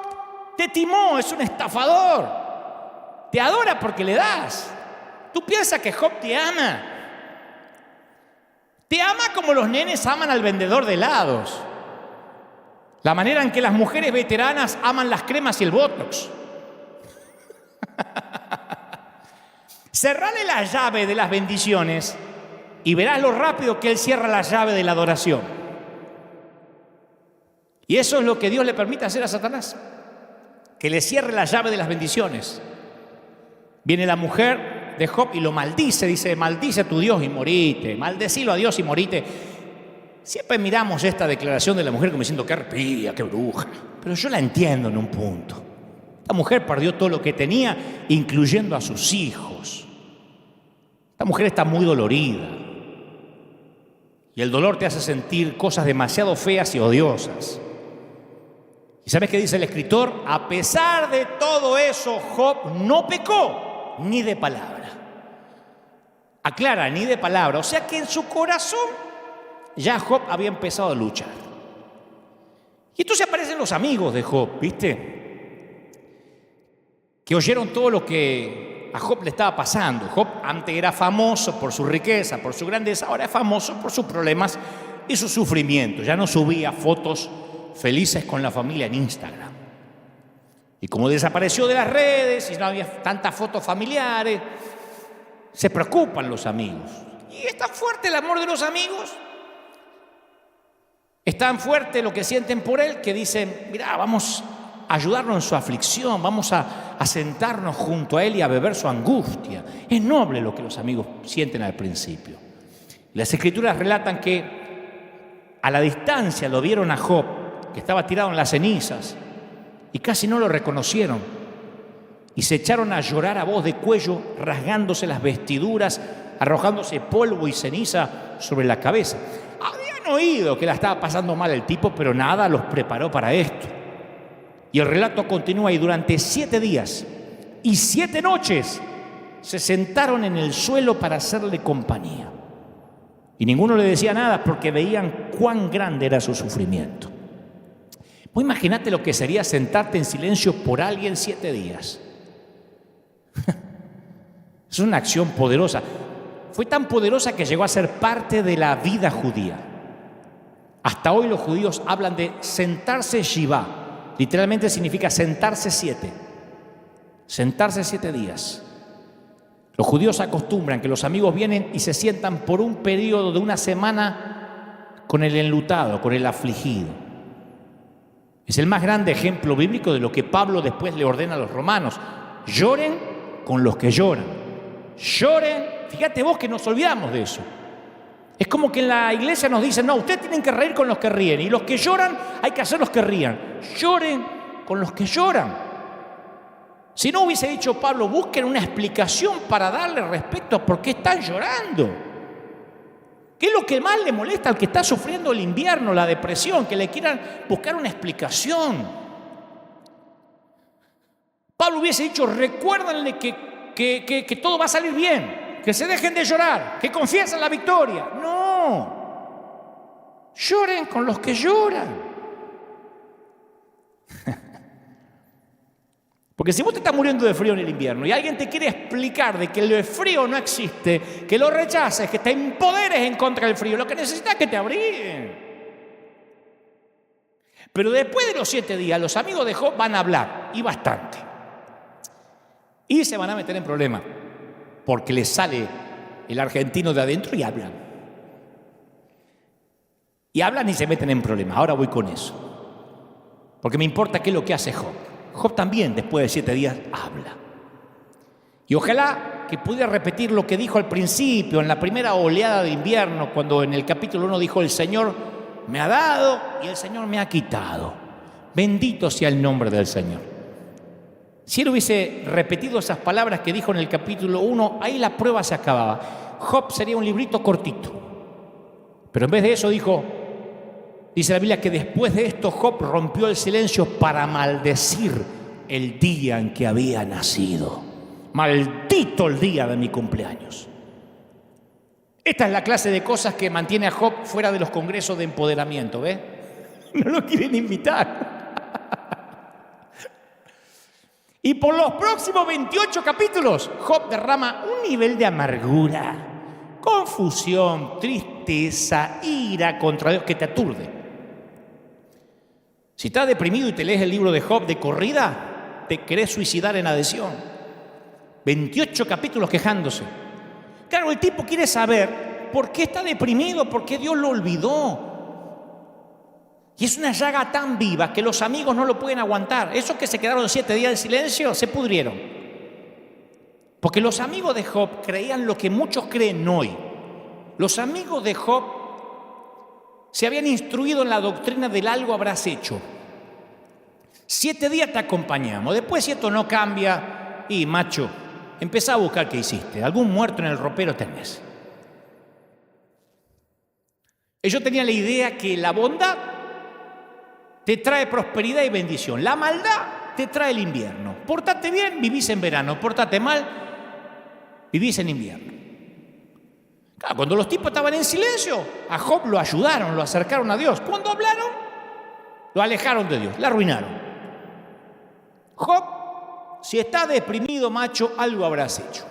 te timó, es un estafador. Te adora porque le das. Tú piensas que Job te ama. Te ama como los nenes aman al vendedor de helados. La manera en que las mujeres veteranas aman las cremas y el botox. Cerrale la llave de las bendiciones y verás lo rápido que Él cierra la llave de la adoración. Y eso es lo que Dios le permite hacer a Satanás, que le cierre la llave de las bendiciones. Viene la mujer de Job y lo maldice, dice: maldice a tu Dios y morite, maldecilo a Dios y morite. Siempre miramos esta declaración de la mujer como diciendo: qué arpía, qué bruja. Pero yo la entiendo en un punto. Esta mujer perdió todo lo que tenía, incluyendo a sus hijos. Esta mujer está muy dolorida. Y el dolor te hace sentir cosas demasiado feas y odiosas. ¿Y sabes qué dice el escritor? A pesar de todo eso, Job no pecó ni de palabra. aclara, ni de palabra. O sea que en su corazón ya Job había empezado a luchar. Y entonces aparecen los amigos de Job, ¿viste? Que oyeron todo lo que a Job le estaba pasando. Job antes era famoso por su riqueza, por su grandeza, ahora es famoso por sus problemas y su sufrimiento. Ya no subía fotos felices con la familia en Instagram. Y como desapareció de las redes y no había tantas fotos familiares, se preocupan los amigos. Y es tan fuerte el amor de los amigos, es tan fuerte lo que sienten por él, que dicen, mira, vamos a ayudarlo en su aflicción, vamos a sentarnos junto a él y a beber su angustia. Es noble lo que los amigos sienten al principio. Las Escrituras relatan que a la distancia lo vieron a Job, que estaba tirado en las cenizas, y casi no lo reconocieron. Y se echaron a llorar a voz de cuello, rasgándose las vestiduras, arrojándose polvo y ceniza sobre la cabeza. Habían oído que la estaba pasando mal el tipo, pero nada los preparó para esto. Y el relato continúa, y durante 7 días y 7 noches se sentaron en el suelo para hacerle compañía. Y ninguno le decía nada porque veían cuán grande era su sufrimiento. Vos imaginate lo que sería sentarte en silencio por alguien 7 días. Es una acción poderosa. Fue tan poderosa que llegó a ser parte de la vida judía. Hasta hoy los judíos hablan de sentarse Shivá. Literalmente significa sentarse 7. Sentarse 7 días. Los judíos acostumbran que los amigos vienen y se sientan por un periodo de una semana con el enlutado, con el afligido. Es el más grande ejemplo bíblico de lo que Pablo después le ordena a los romanos. Lloren con los que lloran. Lloren. Fíjate vos que nos olvidamos de eso. Es como que en la iglesia nos dicen, no, ustedes tienen que reír con los que ríen. Y los que lloran, hay que hacer los que rían. Lloren con los que lloran. Si no hubiese dicho Pablo, busquen una explicación para darle respecto a por qué están llorando. ¿Qué es lo que más le molesta al que está sufriendo el invierno, la depresión? Que le quieran buscar una explicación. Pablo hubiese dicho, recuérdenle que todo va a salir bien, que se dejen de llorar, que confiesen la victoria. No, lloren con los que lloran. Porque si vos te estás muriendo de frío en el invierno y alguien te quiere explicar de que el frío no existe, que lo rechaces, que te empoderes en contra del frío, lo que necesitas es que te abriguen. Pero después de los 7 días, los amigos de Job van a hablar, y bastante. Y se van a meter en problemas, porque les sale el argentino de adentro y hablan. Y hablan y se meten en problemas. Ahora voy con eso. Porque me importa qué es lo que hace Job. Job también, después de 7 días, habla. Y ojalá que pudiera repetir lo que dijo al principio, en la primera oleada de invierno, cuando en el capítulo 1 dijo, el Señor me ha dado y el Señor me ha quitado. Bendito sea el nombre del Señor. Si él hubiese repetido esas palabras que dijo en el capítulo 1, ahí la prueba se acababa. Job sería un librito cortito. Pero en vez de eso dijo, dice la Biblia que después de esto Job rompió el silencio para maldecir el día en que había nacido. Maldito el día de mi cumpleaños. Esta es la clase de cosas que mantiene a Job fuera de los congresos de empoderamiento, ¿ves? No lo quieren invitar. Y por los próximos 28 capítulos, Job derrama un nivel de amargura, confusión, tristeza, ira contra Dios que te aturde. Si estás deprimido y te lees el libro de Job de corrida, te querés suicidar en adhesión. 28 capítulos quejándose. Claro, el tipo quiere saber por qué está deprimido, por qué Dios lo olvidó. Y es una llaga tan viva que los amigos no lo pueden aguantar. Esos que se quedaron 7 días en silencio se pudrieron. Porque los amigos de Job creían lo que muchos creen hoy. Los amigos de Job se habían instruido en la doctrina del algo habrás hecho. 7 días te acompañamos. Después, si esto no cambia, y macho, empezá a buscar qué hiciste. Algún muerto en el ropero tenés. Ellos tenían la idea que la bondad te trae prosperidad y bendición. La maldad te trae el invierno. Pórtate bien, vivís en verano. Pórtate mal, vivís en invierno. Claro, cuando los tipos estaban en silencio, a Job lo ayudaron, lo acercaron a Dios. Cuando hablaron, lo alejaron de Dios, lo arruinaron. Job, si está deprimido, macho, algo habrás hecho.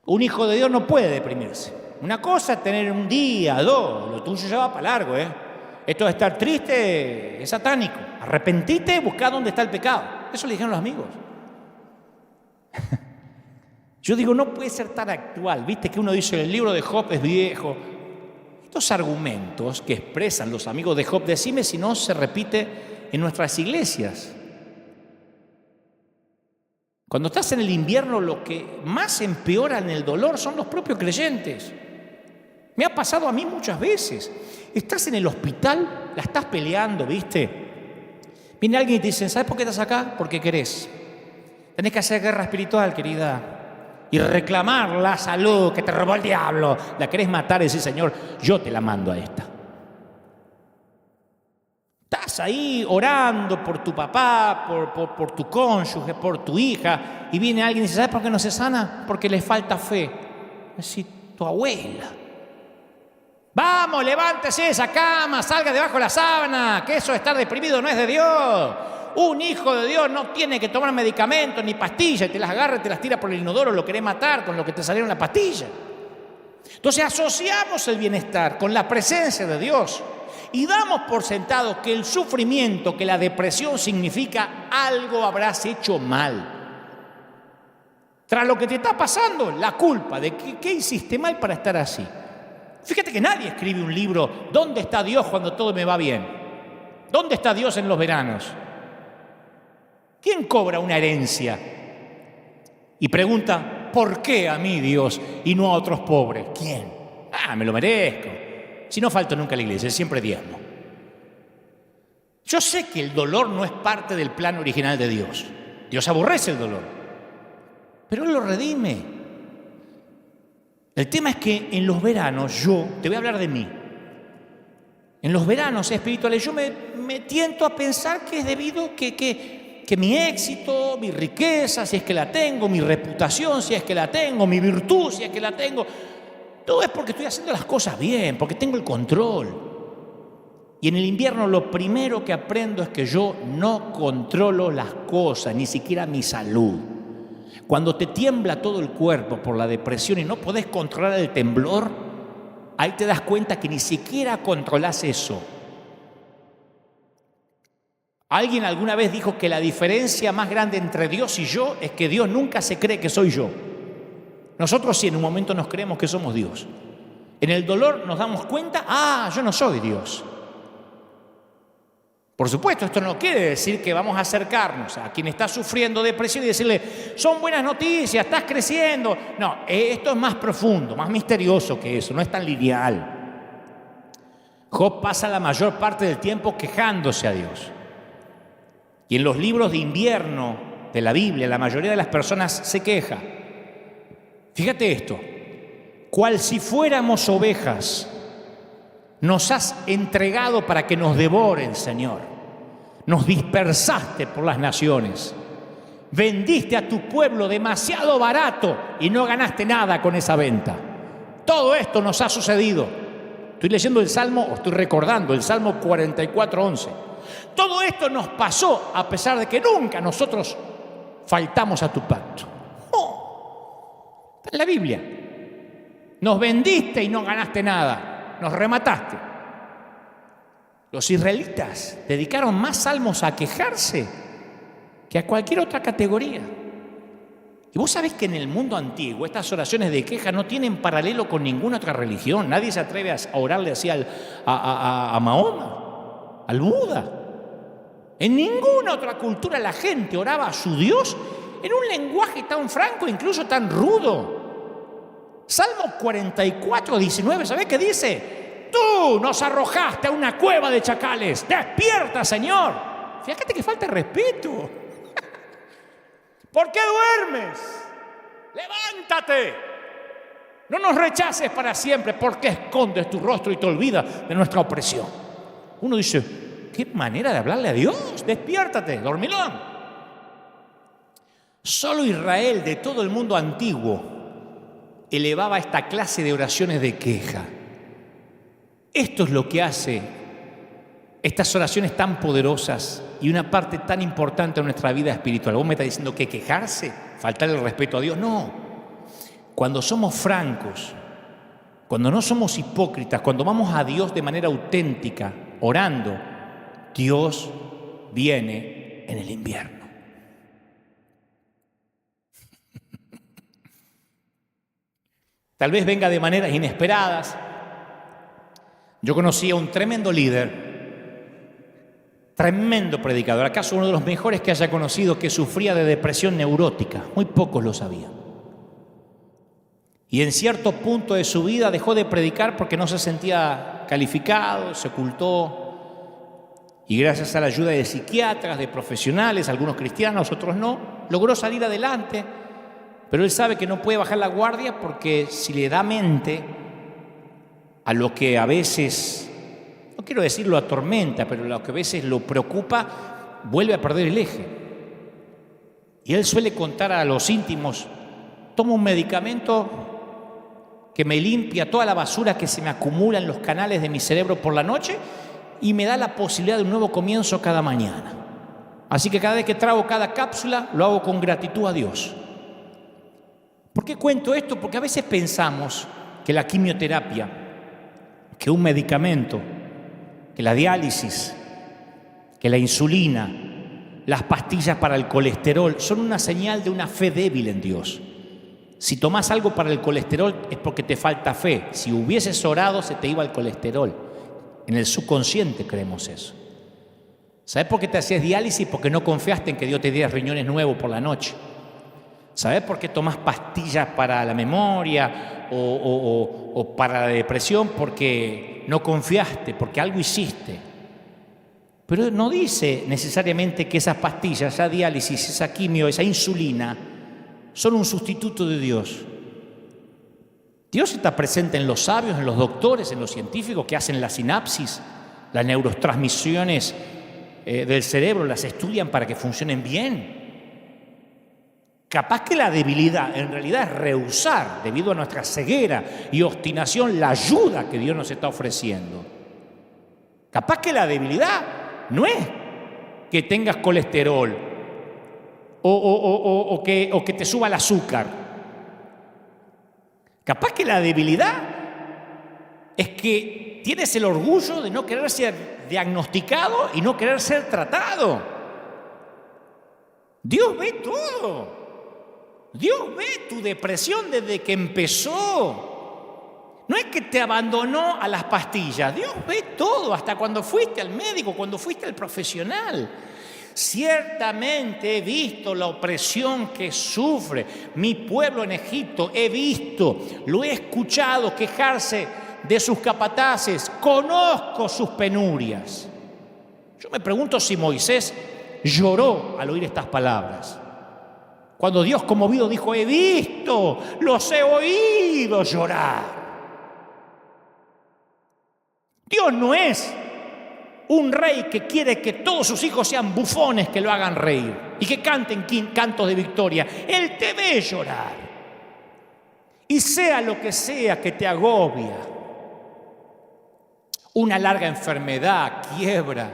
Un hijo de Dios no puede deprimirse. Una cosa es tener un día, dos, lo tuyo ya va para largo, Esto de estar triste es satánico. Arrepentite, buscá dónde está el pecado. Eso le dijeron los amigos. Yo digo, no puede ser tan actual. Viste que uno dice, el libro de Job es viejo. Estos argumentos que expresan los amigos de Job, decime si no se repite en nuestras iglesias. Cuando estás en el invierno, lo que más empeora en el dolor son los propios creyentes. Me ha pasado a mí muchas veces. Estás en el hospital, la estás peleando, ¿viste? Viene alguien y te dice, ¿sabes por qué estás acá? Porque querés. Tenés que hacer guerra espiritual, querida. Y reclamar la salud que te robó el diablo. La querés matar y decir, Señor, yo te la mando a esta. Estás ahí orando por tu papá, por tu cónyuge, por tu hija, y viene alguien y dice, ¿sabes por qué no se sana? Porque le falta fe. Es decir, tu abuela. Vamos, levántese de esa cama, salga debajo de la sábana, que eso de estar deprimido no es de Dios. Un hijo de Dios no tiene que tomar medicamentos ni pastillas, y te las agarra y te las tira por el inodoro, lo querés matar con lo que te salieron la pastilla. Entonces asociamos el bienestar con la presencia de Dios y damos por sentado que el sufrimiento, que la depresión significa algo habrás hecho mal. Tras lo que te está pasando, la culpa de qué hiciste mal para estar así. Fíjate que nadie escribe un libro, ¿dónde está Dios cuando todo me va bien? ¿Dónde está Dios en los veranos? ¿Quién cobra una herencia? Y pregunta, ¿por qué a mí Dios y no a otros pobres? ¿Quién? Me lo merezco. Si no falto nunca a la iglesia, siempre diezmo. Yo sé que el dolor no es parte del plan original de Dios. Dios aborrece el dolor, pero Él lo redime. El tema es que en los veranos te voy a hablar de mí. En los veranos espirituales yo me tiento a pensar que es debido que mi éxito, mi riqueza, si es que la tengo, mi reputación, si es que la tengo, mi virtud, si es que la tengo, todo es porque estoy haciendo las cosas bien, porque tengo el control. Y en el invierno lo primero que aprendo es que yo no controlo las cosas, ni siquiera mi salud. Cuando te tiembla todo el cuerpo por la depresión y no podés controlar el temblor, ahí te das cuenta que ni siquiera controlás eso. Alguien alguna vez dijo que la diferencia más grande entre Dios y yo es que Dios nunca se cree que soy yo. Nosotros sí en un momento nos creemos que somos Dios. En el dolor nos damos cuenta, yo no soy Dios. Por supuesto, esto no quiere decir que vamos a acercarnos a quien está sufriendo depresión y decirle, son buenas noticias, estás creciendo. No, esto es más profundo, más misterioso que eso, no es tan lineal. Job pasa la mayor parte del tiempo quejándose a Dios. Y en los libros de invierno de la Biblia, la mayoría de las personas se queja. Fíjate esto, cual si fuéramos ovejas, nos has entregado para que nos devoren, Señor. Nos dispersaste por las naciones. Vendiste a tu pueblo demasiado barato y no ganaste nada con esa venta. Todo esto nos ha sucedido. Estoy leyendo el Salmo, o estoy recordando el Salmo 44:11. Todo esto nos pasó a pesar de que nunca nosotros faltamos a tu pacto. Está en la Biblia. Nos vendiste y no ganaste nada. Nos remataste. Los israelitas dedicaron más salmos a quejarse que a cualquier otra categoría. Y vos sabés que en el mundo antiguo estas oraciones de queja no tienen paralelo con ninguna otra religión. Nadie se atreve a orarle así a Mahoma, al Buda. En ninguna otra cultura la gente oraba a su Dios en un lenguaje tan franco, incluso tan rudo. Salmo 44:19, ¿sabés qué dice? Tú nos arrojaste a una cueva de chacales. ¡Despierta, Señor! Fíjate que falta respeto. ¿Por qué duermes? ¡Levántate! No nos rechaces para siempre. ¿Por qué escondes tu rostro y te olvidas de nuestra opresión? Uno dice, ¿qué manera de hablarle a Dios? Despiértate, dormilón. Solo Israel de todo el mundo antiguo elevaba esta clase de oraciones de queja. Esto es lo que hace estas oraciones tan poderosas y una parte tan importante de nuestra vida espiritual. ¿Vos me estás diciendo que quejarse, faltar el respeto a Dios? No. Cuando somos francos, cuando no somos hipócritas, cuando vamos a Dios de manera auténtica, orando, Dios viene en el invierno. Tal vez venga de maneras inesperadas. Yo conocí a un tremendo líder, tremendo predicador, acaso uno de los mejores que haya conocido, que sufría de depresión neurótica. Muy pocos lo sabían. Y en cierto punto de su vida dejó de predicar porque no se sentía calificado, se ocultó. Y gracias a la ayuda de psiquiatras, de profesionales, algunos cristianos, otros no, logró salir adelante. Pero él sabe que no puede bajar la guardia porque si le da mente a lo que a veces, no quiero decir lo atormenta, pero lo que a veces lo preocupa, vuelve a perder el eje. Y él suele contar a los íntimos: tomo un medicamento que me limpia toda la basura que se me acumula en los canales de mi cerebro por la noche y me da la posibilidad de un nuevo comienzo cada mañana. Así que cada vez que trago cada cápsula, lo hago con gratitud a Dios. ¿Por qué cuento esto? Porque a veces pensamos que la quimioterapia, que un medicamento, que la diálisis, que la insulina, las pastillas para el colesterol son una señal de una fe débil en Dios. Si tomás algo para el colesterol es porque te falta fe. Si hubieses orado se te iba el colesterol. En el subconsciente creemos eso. ¿Sabés por qué te hacías diálisis? Porque no confiaste en que Dios te diera riñones nuevos por la noche. ¿Sabés por qué tomás pastillas para la memoria o para la depresión? Porque no confiaste, porque algo hiciste. Pero no dice necesariamente que esas pastillas, esa diálisis, esa quimio, esa insulina, son un sustituto de Dios. Dios está presente en los sabios, en los doctores, en los científicos que hacen la sinapsis, las neurotransmisiones del cerebro, las estudian para que funcionen bien. Capaz que la debilidad en realidad es rehusar, debido a nuestra ceguera y obstinación, la ayuda que Dios nos está ofreciendo. Capaz que la debilidad no es que tengas colesterol o que te suba el azúcar. Capaz que la debilidad es que tienes el orgullo de no querer ser diagnosticado y no querer ser tratado. Dios ve todo. Dios ve tu depresión desde que empezó. No es que te abandonó a las pastillas. Dios ve todo, hasta cuando fuiste al médico, cuando fuiste al profesional. Ciertamente he visto la opresión que sufre mi pueblo en Egipto. He visto, lo he escuchado quejarse de sus capataces. Conozco sus penurias. Yo me pregunto si Moisés lloró al oír estas palabras. Cuando Dios, conmovido, dijo: he visto, los he oído llorar. Dios no es un rey que quiere que todos sus hijos sean bufones que lo hagan reír y que canten cantos de victoria. Él te ve llorar. Y sea lo que sea que te agobia, una larga enfermedad, quiebra,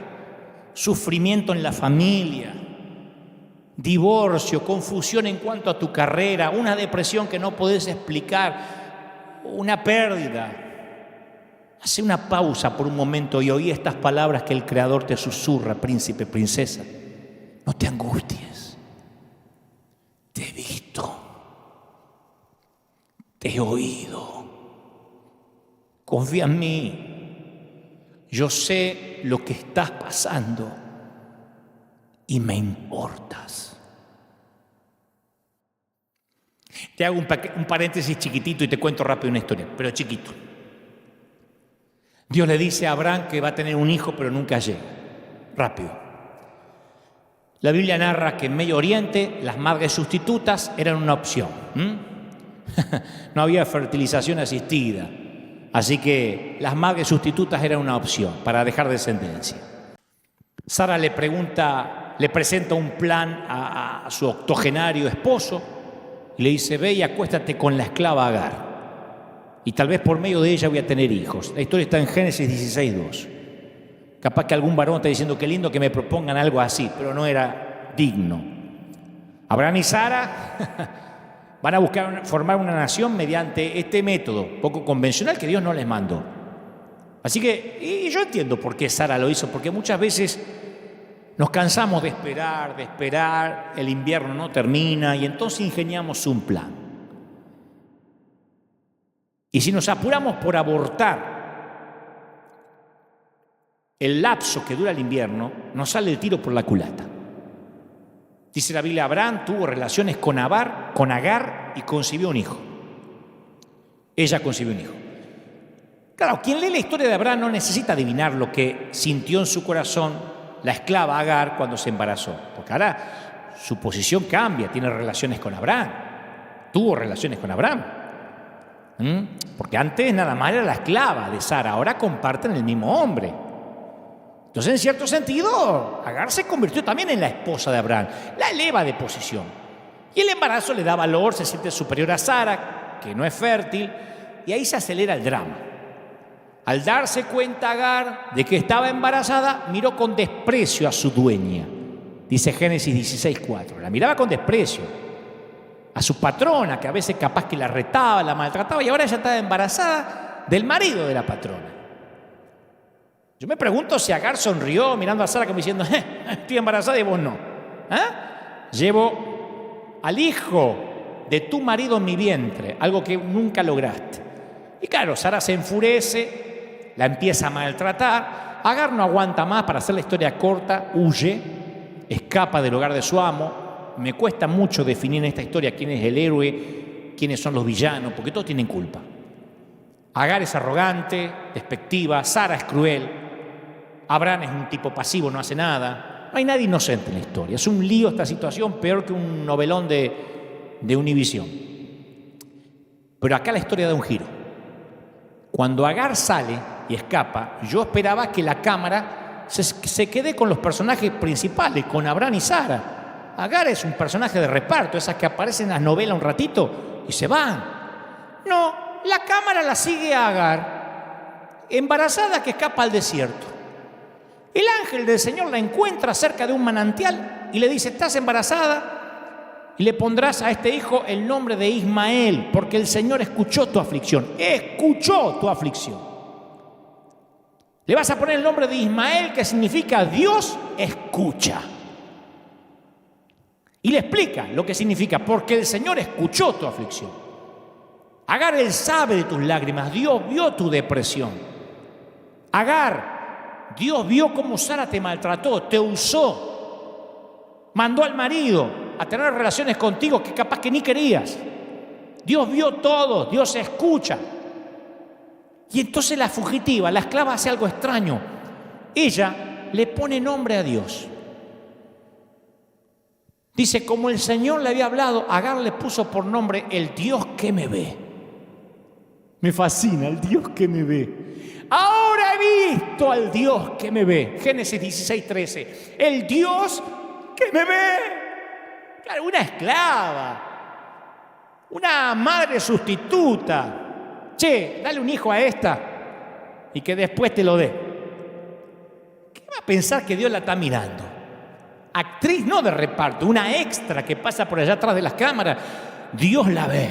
sufrimiento en la familia, divorcio, confusión en cuanto a tu carrera, una depresión que no podés explicar, una pérdida. Hace una pausa por un momento y oí estas palabras que el Creador te susurra: príncipe, princesa, no te angusties. Te he visto, te he oído. Confía en mí. Yo sé lo que estás pasando y me importas. Te hago un paréntesis chiquitito y te cuento rápido una historia, pero chiquito. Dios le dice a Abraham que va a tener un hijo, pero nunca llega. Rápido. La Biblia narra que en Medio Oriente las madres sustitutas eran una opción. No había fertilización asistida, así que las madres sustitutas eran una opción para dejar descendencia. Sara le presenta un plan a su octogenario esposo. y le dice: ve y acuéstate con la esclava Agar, y tal vez por medio de ella voy a tener hijos. La historia está en Génesis 16:2. Capaz que algún varón está diciendo: qué lindo que me propongan algo así, pero no era digno. Abraham y Sara van a buscar formar una nación mediante este método poco convencional que Dios no les mandó. Así que, y yo entiendo por qué Sara lo hizo, porque muchas veces nos cansamos de esperar, el invierno no termina y entonces ingeniamos un plan. Y si nos apuramos por abortar el lapso que dura el invierno, nos sale el tiro por la culata. Dice la Biblia: Abraham tuvo relaciones con Agar y concibió un hijo. Ella concibió un hijo. Claro, quien lee la historia de Abraham no necesita adivinar lo que sintió en su corazón la esclava Agar cuando se embarazó, porque ahora su posición cambia, tiene relaciones con Abraham, tuvo relaciones con Abraham. Porque antes nada más era la esclava de Sara, ahora comparten el mismo hombre. Entonces, en cierto sentido, Agar se convirtió también en la esposa de Abraham, la eleva de posición. Y el embarazo le da valor, se siente superior a Sara, que no es fértil, y ahí se acelera el drama. Al darse cuenta Agar de que estaba embarazada, miró con desprecio a su dueña. Dice Génesis 16:4. La miraba con desprecio a su patrona, que a veces capaz que la retaba, la maltrataba, y ahora ella estaba embarazada del marido de la patrona. Yo me pregunto si Agar sonrió mirando a Sara como diciendo: estoy embarazada y vos no. Llevo al hijo de tu marido en mi vientre, algo que nunca lograste. Y claro, Sara se enfurece, la empieza a maltratar. Agar no aguanta más, para hacer la historia corta, huye, escapa del hogar de su amo. Me cuesta mucho definir en esta historia quién es el héroe, quiénes son los villanos, porque todos tienen culpa. Agar es arrogante, despectiva, Sara es cruel, Abraham es un tipo pasivo, no hace nada. No hay nadie inocente en la historia. Es un lío esta situación, peor que un novelón de Univisión. Pero acá la historia da un giro. Cuando Agar sale y escapa, yo esperaba que la cámara se quede con los personajes principales, con Abraham y Sara. Agar es un personaje de reparto, esas que aparecen en las novelas un ratito y se van. No, la cámara la sigue a Agar, embarazada, que escapa al desierto. El ángel del Señor la encuentra cerca de un manantial y le dice: estás embarazada y le pondrás a este hijo el nombre de Ismael, porque el Señor escuchó tu aflicción. Escuchó tu aflicción. Le vas a poner el nombre de Ismael, que significa Dios escucha. Y le explica lo que significa: porque el Señor escuchó tu aflicción. Agar, Él sabe de tus lágrimas. Dios vio tu depresión. Agar, Dios vio cómo Sara te maltrató, te usó. Mandó al marido a tener relaciones contigo que capaz que ni querías. Dios vio todo, Dios escucha. Y entonces la fugitiva, la esclava, hace algo extraño. Ella le pone nombre a Dios. Dice: como el Señor le había hablado, Agar le puso por nombre el Dios que me ve. Me fascina, el Dios que me ve. Ahora he visto al Dios que me ve. Génesis 16:13. El Dios que me ve. Claro, una esclava, una madre sustituta. Che, dale un hijo a esta y que después te lo dé. ¿Qué va a pensar que Dios la está mirando? Actriz no de reparto, una extra que pasa por allá atrás de las cámaras. Dios la ve.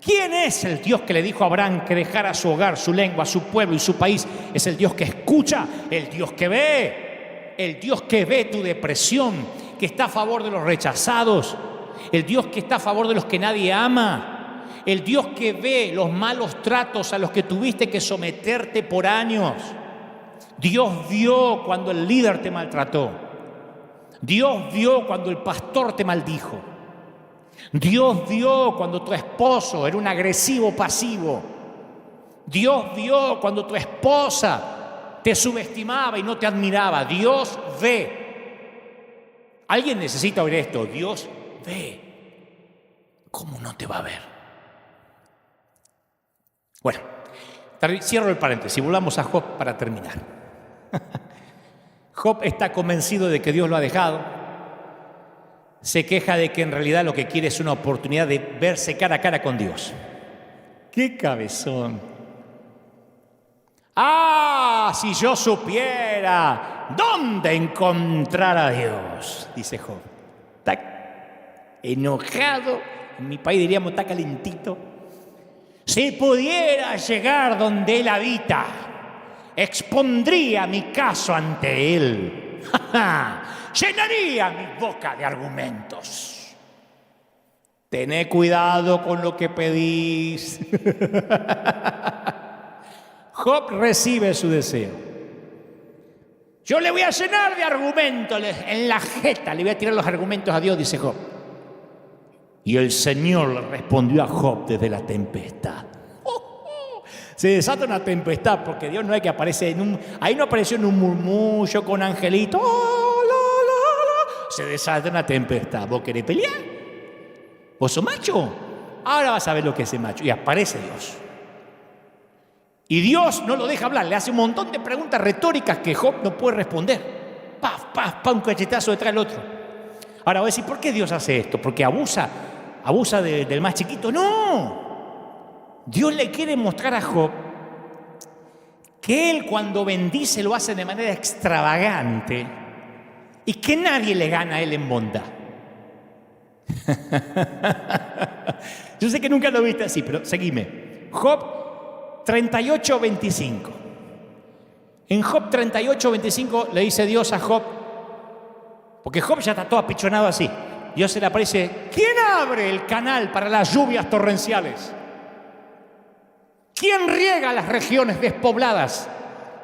¿Quién es el Dios que le dijo a Abraham que dejara su hogar, su lengua, su pueblo y su país? Es el Dios que escucha, el Dios que ve, el Dios que ve tu depresión, que está a favor de los rechazados, el Dios que está a favor de los que nadie ama, el Dios que ve los malos tratos a los que tuviste que someterte por años. Dios vio cuando el líder te maltrató. Dios vio cuando el pastor te maldijo. Dios vio cuando tu esposo era un agresivo pasivo. Dios vio cuando tu esposa te subestimaba y no te admiraba. Dios ve. Alguien necesita oír esto. Dios ve. ¿Cómo no te va a ver? Bueno, cierro el paréntesis. Volvamos a Job para terminar. Job está convencido de que Dios lo ha dejado. se queja de que en realidad lo que quiere es una oportunidad de verse cara a cara con Dios. ¡Qué cabezón! ¡Ah! Si yo supiera dónde encontrar a Dios, dice Job. Está enojado, en mi país diríamos está calentito. Si pudiera llegar donde Él habita, expondría mi caso ante Él. Llenaría mi boca de argumentos. Tené cuidado con lo que pedís. Job recibe su deseo. Yo le voy a llenar de argumentos en la jeta, le voy a tirar los argumentos a Dios, dice Job. Y el Señor le respondió a Job desde la tempestad. Se desata una tempestad porque Dios no es que aparece ahí no apareció en un murmullo con angelito. Se desata una tempestad. ¿Vos querés pelear? ¿Vos sos macho? Ahora vas a ver lo que es el macho. Y aparece Dios. Y Dios no lo deja hablar. Le hace un montón de preguntas retóricas que Job no puede responder. Paf, paf, paf, un cachetazo detrás del otro. Ahora voy a decir, ¿por qué Dios hace esto? ¿Porque abusa del más chiquito? No. Dios le quiere mostrar a Job que Él cuando bendice lo hace de manera extravagante y que nadie le gana a Él en bondad. Yo sé que nunca lo viste así, pero seguime. Job 38:25. En Job 38:25 le dice Dios a Job, porque Job ya está todo apichonado así. Dios se le aparece, ¿quién abre el canal para las lluvias torrenciales? ¿Quién riega las regiones despobladas,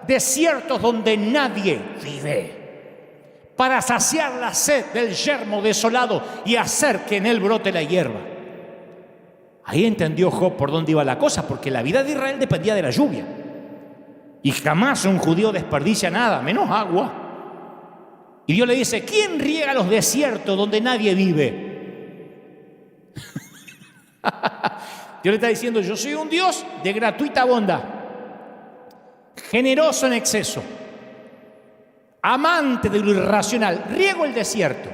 desiertos donde nadie vive, para saciar la sed del yermo desolado y hacer que en él brote la hierba? Ahí entendió Job por dónde iba la cosa, porque la vida de Israel dependía de la lluvia. Y jamás un judío desperdicia nada, menos agua. Y Dios le dice, ¿quién riega los desiertos donde nadie vive? Dios le está diciendo, yo soy un Dios de gratuita bondad, generoso en exceso, amante de lo irracional, riego el desierto.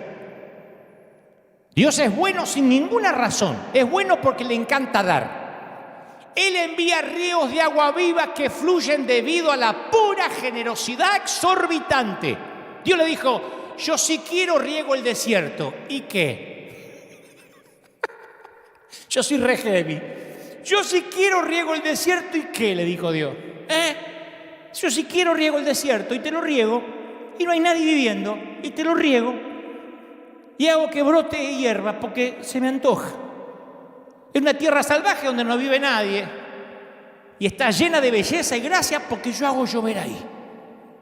Dios es bueno sin ninguna razón, es bueno porque le encanta dar. Él envía ríos de agua viva que fluyen debido a la pura generosidad exorbitante. Dios le dijo, yo sí quiero riego el desierto. ¿Y qué? Yo soy re heavy. Yo sí quiero riego el desierto. ¿Y qué? Le dijo Dios. Yo sí quiero riego el desierto y te lo riego. Y no hay nadie viviendo y te lo riego. Y hago que brote hierba porque se me antoja. Es una tierra salvaje donde no vive nadie. Y está llena de belleza y gracia porque yo hago llover ahí.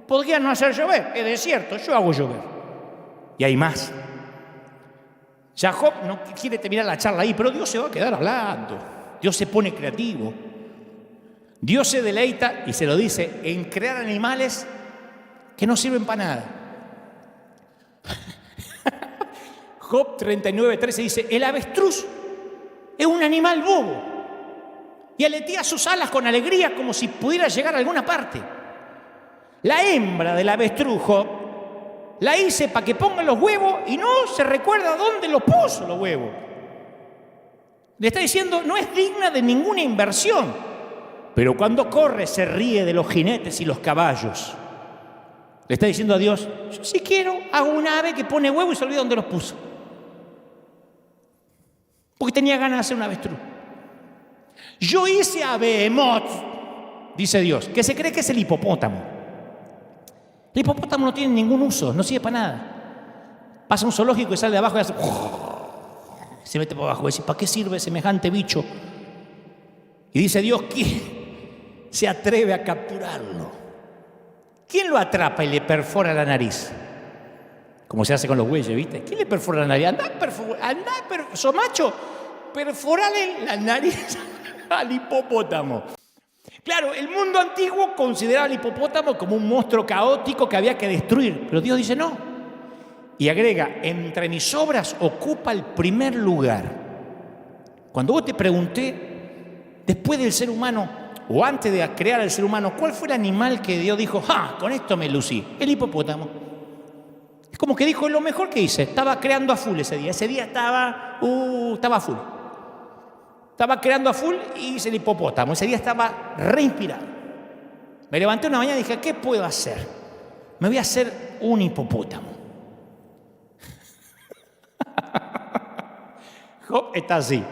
Podría no hacer llover, es desierto, yo hago llover. Y hay más. Ya Job no quiere terminar la charla ahí, pero Dios se va a quedar hablando. Dios se pone creativo. Dios se deleita, y se lo dice, en crear animales que no sirven para nada. Job 39:13 dice, el avestruz es un animal bobo y aletea sus alas con alegría como si pudiera llegar a alguna parte. La hembra del avestruz, Job, la hice para que ponga los huevos y no se recuerda dónde los puso los huevos. Le está diciendo, no es digna de ninguna inversión, pero cuando corre se ríe de los jinetes y los caballos. Le está diciendo a Dios, yo si quiero hago un ave que pone huevos y se olvida dónde los puso. Porque tenía ganas de hacer un avestruz. Yo hice a Behemoth, dice Dios, que se cree que es el hipopótamo. El hipopótamo no tiene ningún uso, no sirve para nada. Pasa a un zoológico y sale de abajo y hace... se mete por abajo y dice, ¿para qué sirve semejante bicho? Y dice Dios, ¿quién se atreve a capturarlo? ¿Quién lo atrapa y le perfora la nariz? Como se hace con los bueyes, ¿viste? ¿Quién le perfora la nariz? sos macho, perforale la nariz al hipopótamo. Claro, el mundo antiguo consideraba al hipopótamo como un monstruo caótico que había que destruir, pero Dios dice no. Y agrega, entre mis obras ocupa el primer lugar. Cuando vos te pregunté, después del ser humano, o antes de crear al ser humano, ¿cuál fue el animal que Dios dijo, con esto me lucí? El hipopótamo. Es como que dijo, lo mejor que hice, estaba creando a full ese día. Ese día estaba full. Estaba creando a full y hice el hipopótamo. Ese día estaba reinspirado. Me levanté una mañana y dije, ¿qué puedo hacer? Me voy a hacer un hipopótamo. Job está así.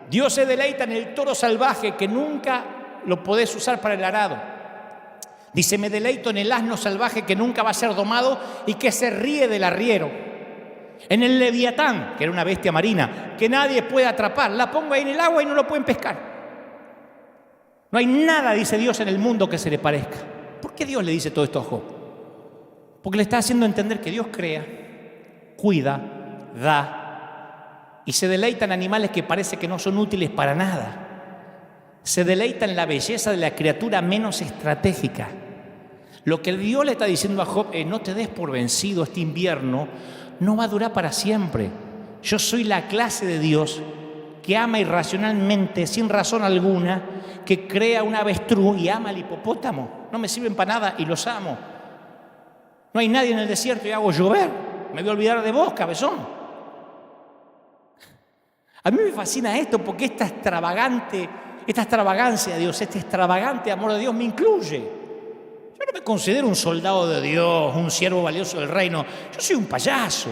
Dios se deleita en el toro salvaje que nunca lo podés usar para el arado. Dice, me deleito en el asno salvaje que nunca va a ser domado y que se ríe del arriero. En el leviatán, que era una bestia marina, que nadie puede atrapar. La pongo ahí en el agua y no lo pueden pescar. No hay nada, dice Dios, en el mundo que se le parezca. ¿Por qué Dios le dice todo esto a Job? Porque le está haciendo entender que Dios crea, cuida, da y se deleita en animales que parece que no son útiles para nada. Se deleita en la belleza de la criatura menos estratégica. Lo que Dios le está diciendo a Job es, no te des por vencido, este invierno no va a durar para siempre. Yo soy la clase de Dios que ama irracionalmente, sin razón alguna, que crea un avestruz y ama al hipopótamo. No me sirven para nada y los amo. No hay nadie en el desierto y hago llover. Me voy a olvidar de vos, cabezón. A mí me fascina esto porque esta extravagancia de Dios, este extravagante amor de Dios me incluye. Yo no me considero un soldado de Dios, un siervo valioso del reino. Yo soy un payaso.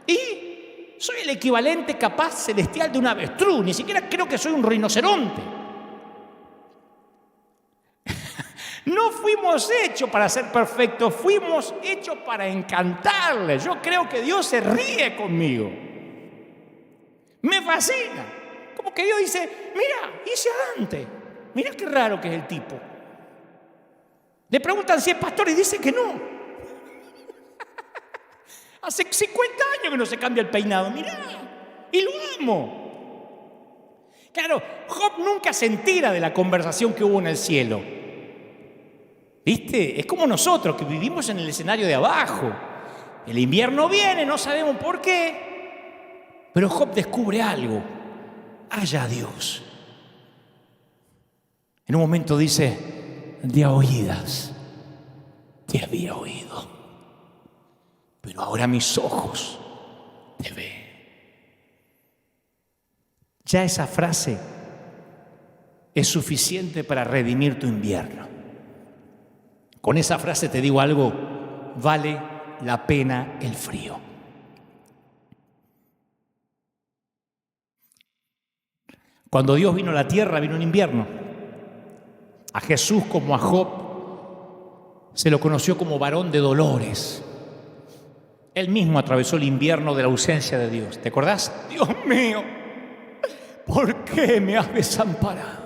Y soy el equivalente capaz celestial de un avestruz. Ni siquiera creo que soy un rinoceronte. No fuimos hechos para ser perfectos, fuimos hechos para encantarle. Yo creo que Dios se ríe conmigo. Me fascina. Como que Dios dice, mira, hice a Dante. Mira qué raro que es el tipo. Le preguntan si es pastor y dice que no. Hace 50 años que no se cambia el peinado. Mirá, y lo amo. Claro, Job nunca se entera de la conversación que hubo en el cielo. ¿Viste? Es como nosotros que vivimos en el escenario de abajo. El invierno viene, no sabemos por qué. Pero Job descubre algo. Haya Dios. En un momento dice, de a oídas te había oído, pero ahora mis ojos te ven. Ya esa frase es suficiente para redimir tu invierno. Con esa frase te digo algo, vale la pena el frío. Cuando Dios vino a la tierra, vino un invierno. A Jesús como a Job se lo conoció como varón de dolores. Él mismo atravesó el invierno de la ausencia de Dios. ¿Te acordás? Dios mío, ¿por qué me has desamparado?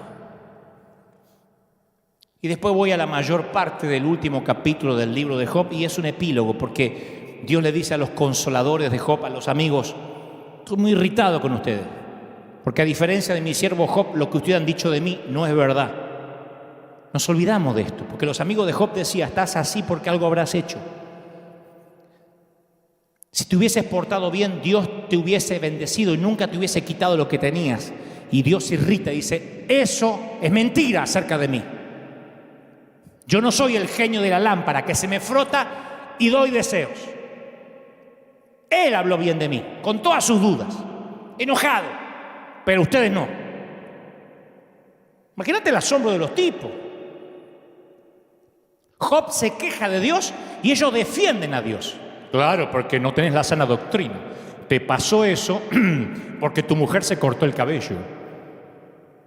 Y después voy a la mayor parte del último capítulo del libro de Job y es un epílogo porque Dios le dice a los consoladores de Job, a los amigos, estoy muy irritado con ustedes. Porque a diferencia de mi siervo Job, lo que ustedes han dicho de mí no es verdad. Nos olvidamos de esto, porque los amigos de Job decían, estás así porque algo habrás hecho. Si te hubieses portado bien, Dios te hubiese bendecido y nunca te hubiese quitado lo que tenías. Y Dios se irrita y dice, eso es mentira acerca de mí. Yo no soy el genio de la lámpara que se me frota y doy deseos. Él habló bien de mí, con todas sus dudas, enojado. Pero ustedes no. Imagínate el asombro de los tipos. Job se queja de Dios y ellos defienden a Dios. Claro, porque no tenés la sana doctrina. Te pasó eso porque tu mujer se cortó el cabello.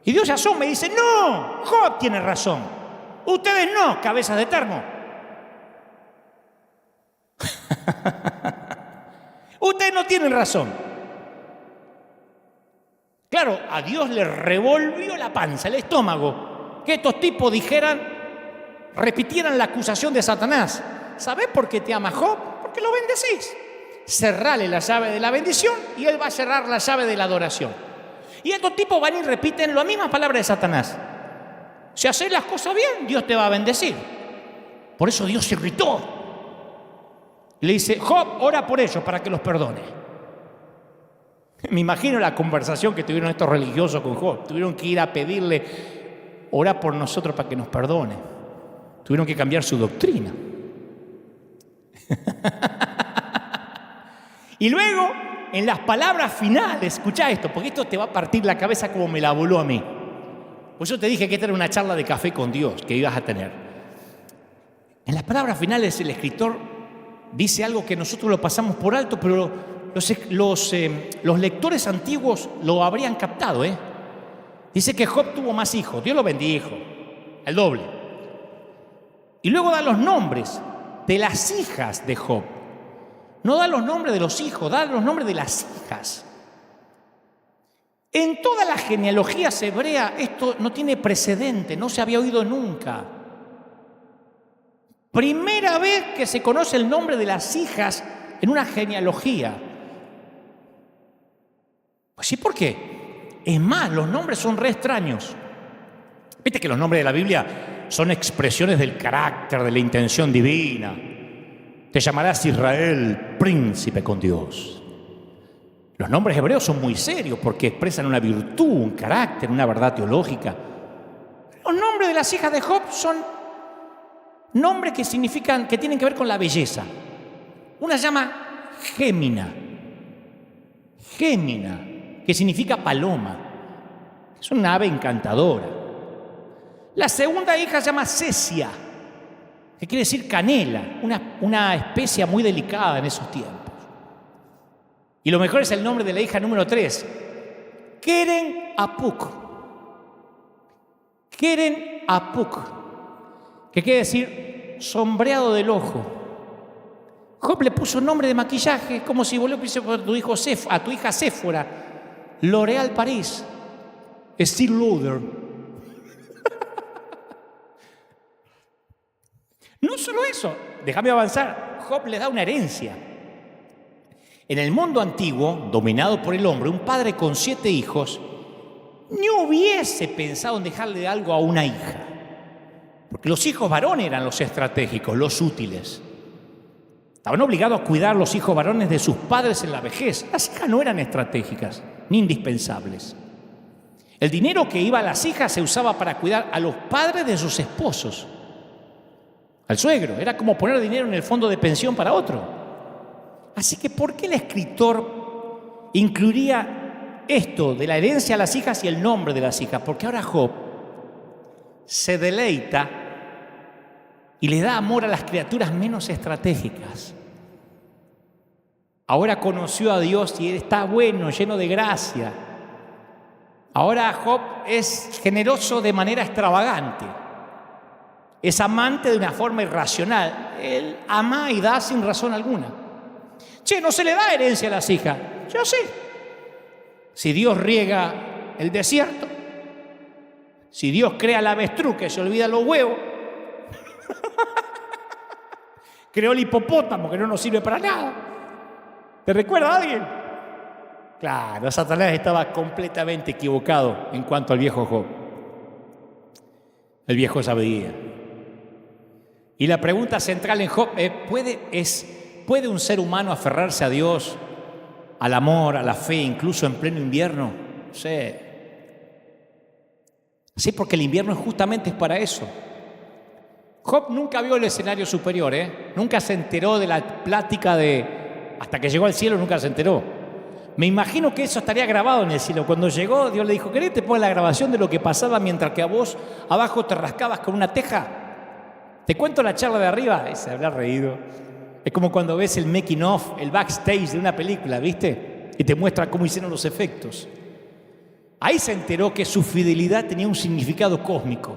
Y Dios se asoma y dice, no, Job tiene razón. Ustedes no, cabezas de termo. Ustedes no tienen razón. Claro, a Dios le revolvió la panza, el estómago, que estos tipos repitieran la acusación de Satanás. ¿Sabés por qué te ama Job? Porque lo bendecís. Cerrale la llave de la bendición y él va a cerrar la llave de la adoración. Y estos tipos van y repiten las mismas palabras de Satanás. Si haces las cosas bien, Dios te va a bendecir. Por eso Dios se irritó. Le dice, Job, ora por ellos para que los perdone. Me imagino la conversación que tuvieron estos religiosos con Job. Tuvieron que ir a pedirle, ora por nosotros para que nos perdone. Tuvieron que cambiar su doctrina. Y luego, en las palabras finales, escuchá esto, porque esto te va a partir la cabeza como me la voló a mí. Pues yo te dije que esta era una charla de café con Dios que ibas a tener. En las palabras finales el escritor dice algo que nosotros lo pasamos por alto, pero los lectores antiguos lo habrían captado. Dice que Job tuvo más hijos, Dios lo bendijo, el doble. Y luego da los nombres de las hijas de Job. No da los nombres de los hijos, da los nombres de las hijas. En todas las genealogías hebreas esto no tiene precedente, no se había oído nunca. Primera vez que se conoce el nombre de las hijas en una genealogía. Pues sí, ¿por qué? Es más, los nombres son re extraños. Viste que los nombres de la Biblia son expresiones del carácter, de la intención divina. Te llamarás Israel, príncipe con Dios. Los nombres hebreos son muy serios porque expresan una virtud, un carácter, una verdad teológica. Los nombres de las hijas de Job son nombres que significan, que tienen que ver con la belleza. Una se llama Gémina, que significa paloma. Es una ave encantadora. La segunda hija se llama Cesia, que quiere decir canela, una especia muy delicada en esos tiempos. Y lo mejor es el nombre de la hija número 3, Keren Apuk. Keren Apuk, que quiere decir sombreado del ojo. Job le puso nombre de maquillaje, como si vos le pusieras a tu hija Séfora, L'Oréal París, Estée Lauder. No solo eso, déjame avanzar, Job le da una herencia. En el mundo antiguo, dominado por el hombre, un padre con 7 hijos ni hubiese pensado en dejarle algo a una hija. Porque los hijos varones eran los estratégicos, los útiles. Estaban obligados a cuidar los hijos varones de sus padres en la vejez. Las hijas no eran estratégicas ni indispensables. El dinero que iba a las hijas se usaba para cuidar a los padres de sus esposos. Al suegro, era como poner dinero en el fondo de pensión para otro. Así que, ¿por qué el escritor incluiría esto de la herencia a las hijas y el nombre de las hijas? Porque ahora Job se deleita y le da amor a las criaturas menos estratégicas. Ahora conoció a Dios y él está bueno, lleno de gracia. Ahora Job es generoso de manera extravagante. Es amante de una forma irracional. Él ama y da sin razón alguna. Che, no se le da herencia a las hijas. Yo sé. Si Dios riega el desierto, si Dios crea el avestruz que se olvida los huevos, creó el hipopótamo que no nos sirve para nada. ¿Te recuerda a alguien? Claro, Satanás estaba completamente equivocado en cuanto al viejo Job. El viejo sabía. Y la pregunta central en Job es, ¿puede un ser humano aferrarse a Dios, al amor, a la fe, incluso en pleno invierno? Sí. Sí, porque el invierno justamente es para eso. Job nunca vio el escenario superior, Nunca se enteró de la plática hasta que llegó al cielo, nunca se enteró. Me imagino que eso estaría grabado en el cielo. Cuando llegó, Dios le dijo, ¿querés que te ponga la grabación de lo que pasaba mientras que a vos abajo te rascabas con una teja? ¿Te cuento la charla de arriba? Se habrá reído. Es como cuando ves el making of, el backstage de una película, ¿viste? Y te muestra cómo hicieron los efectos. Ahí se enteró que su fidelidad tenía un significado cósmico.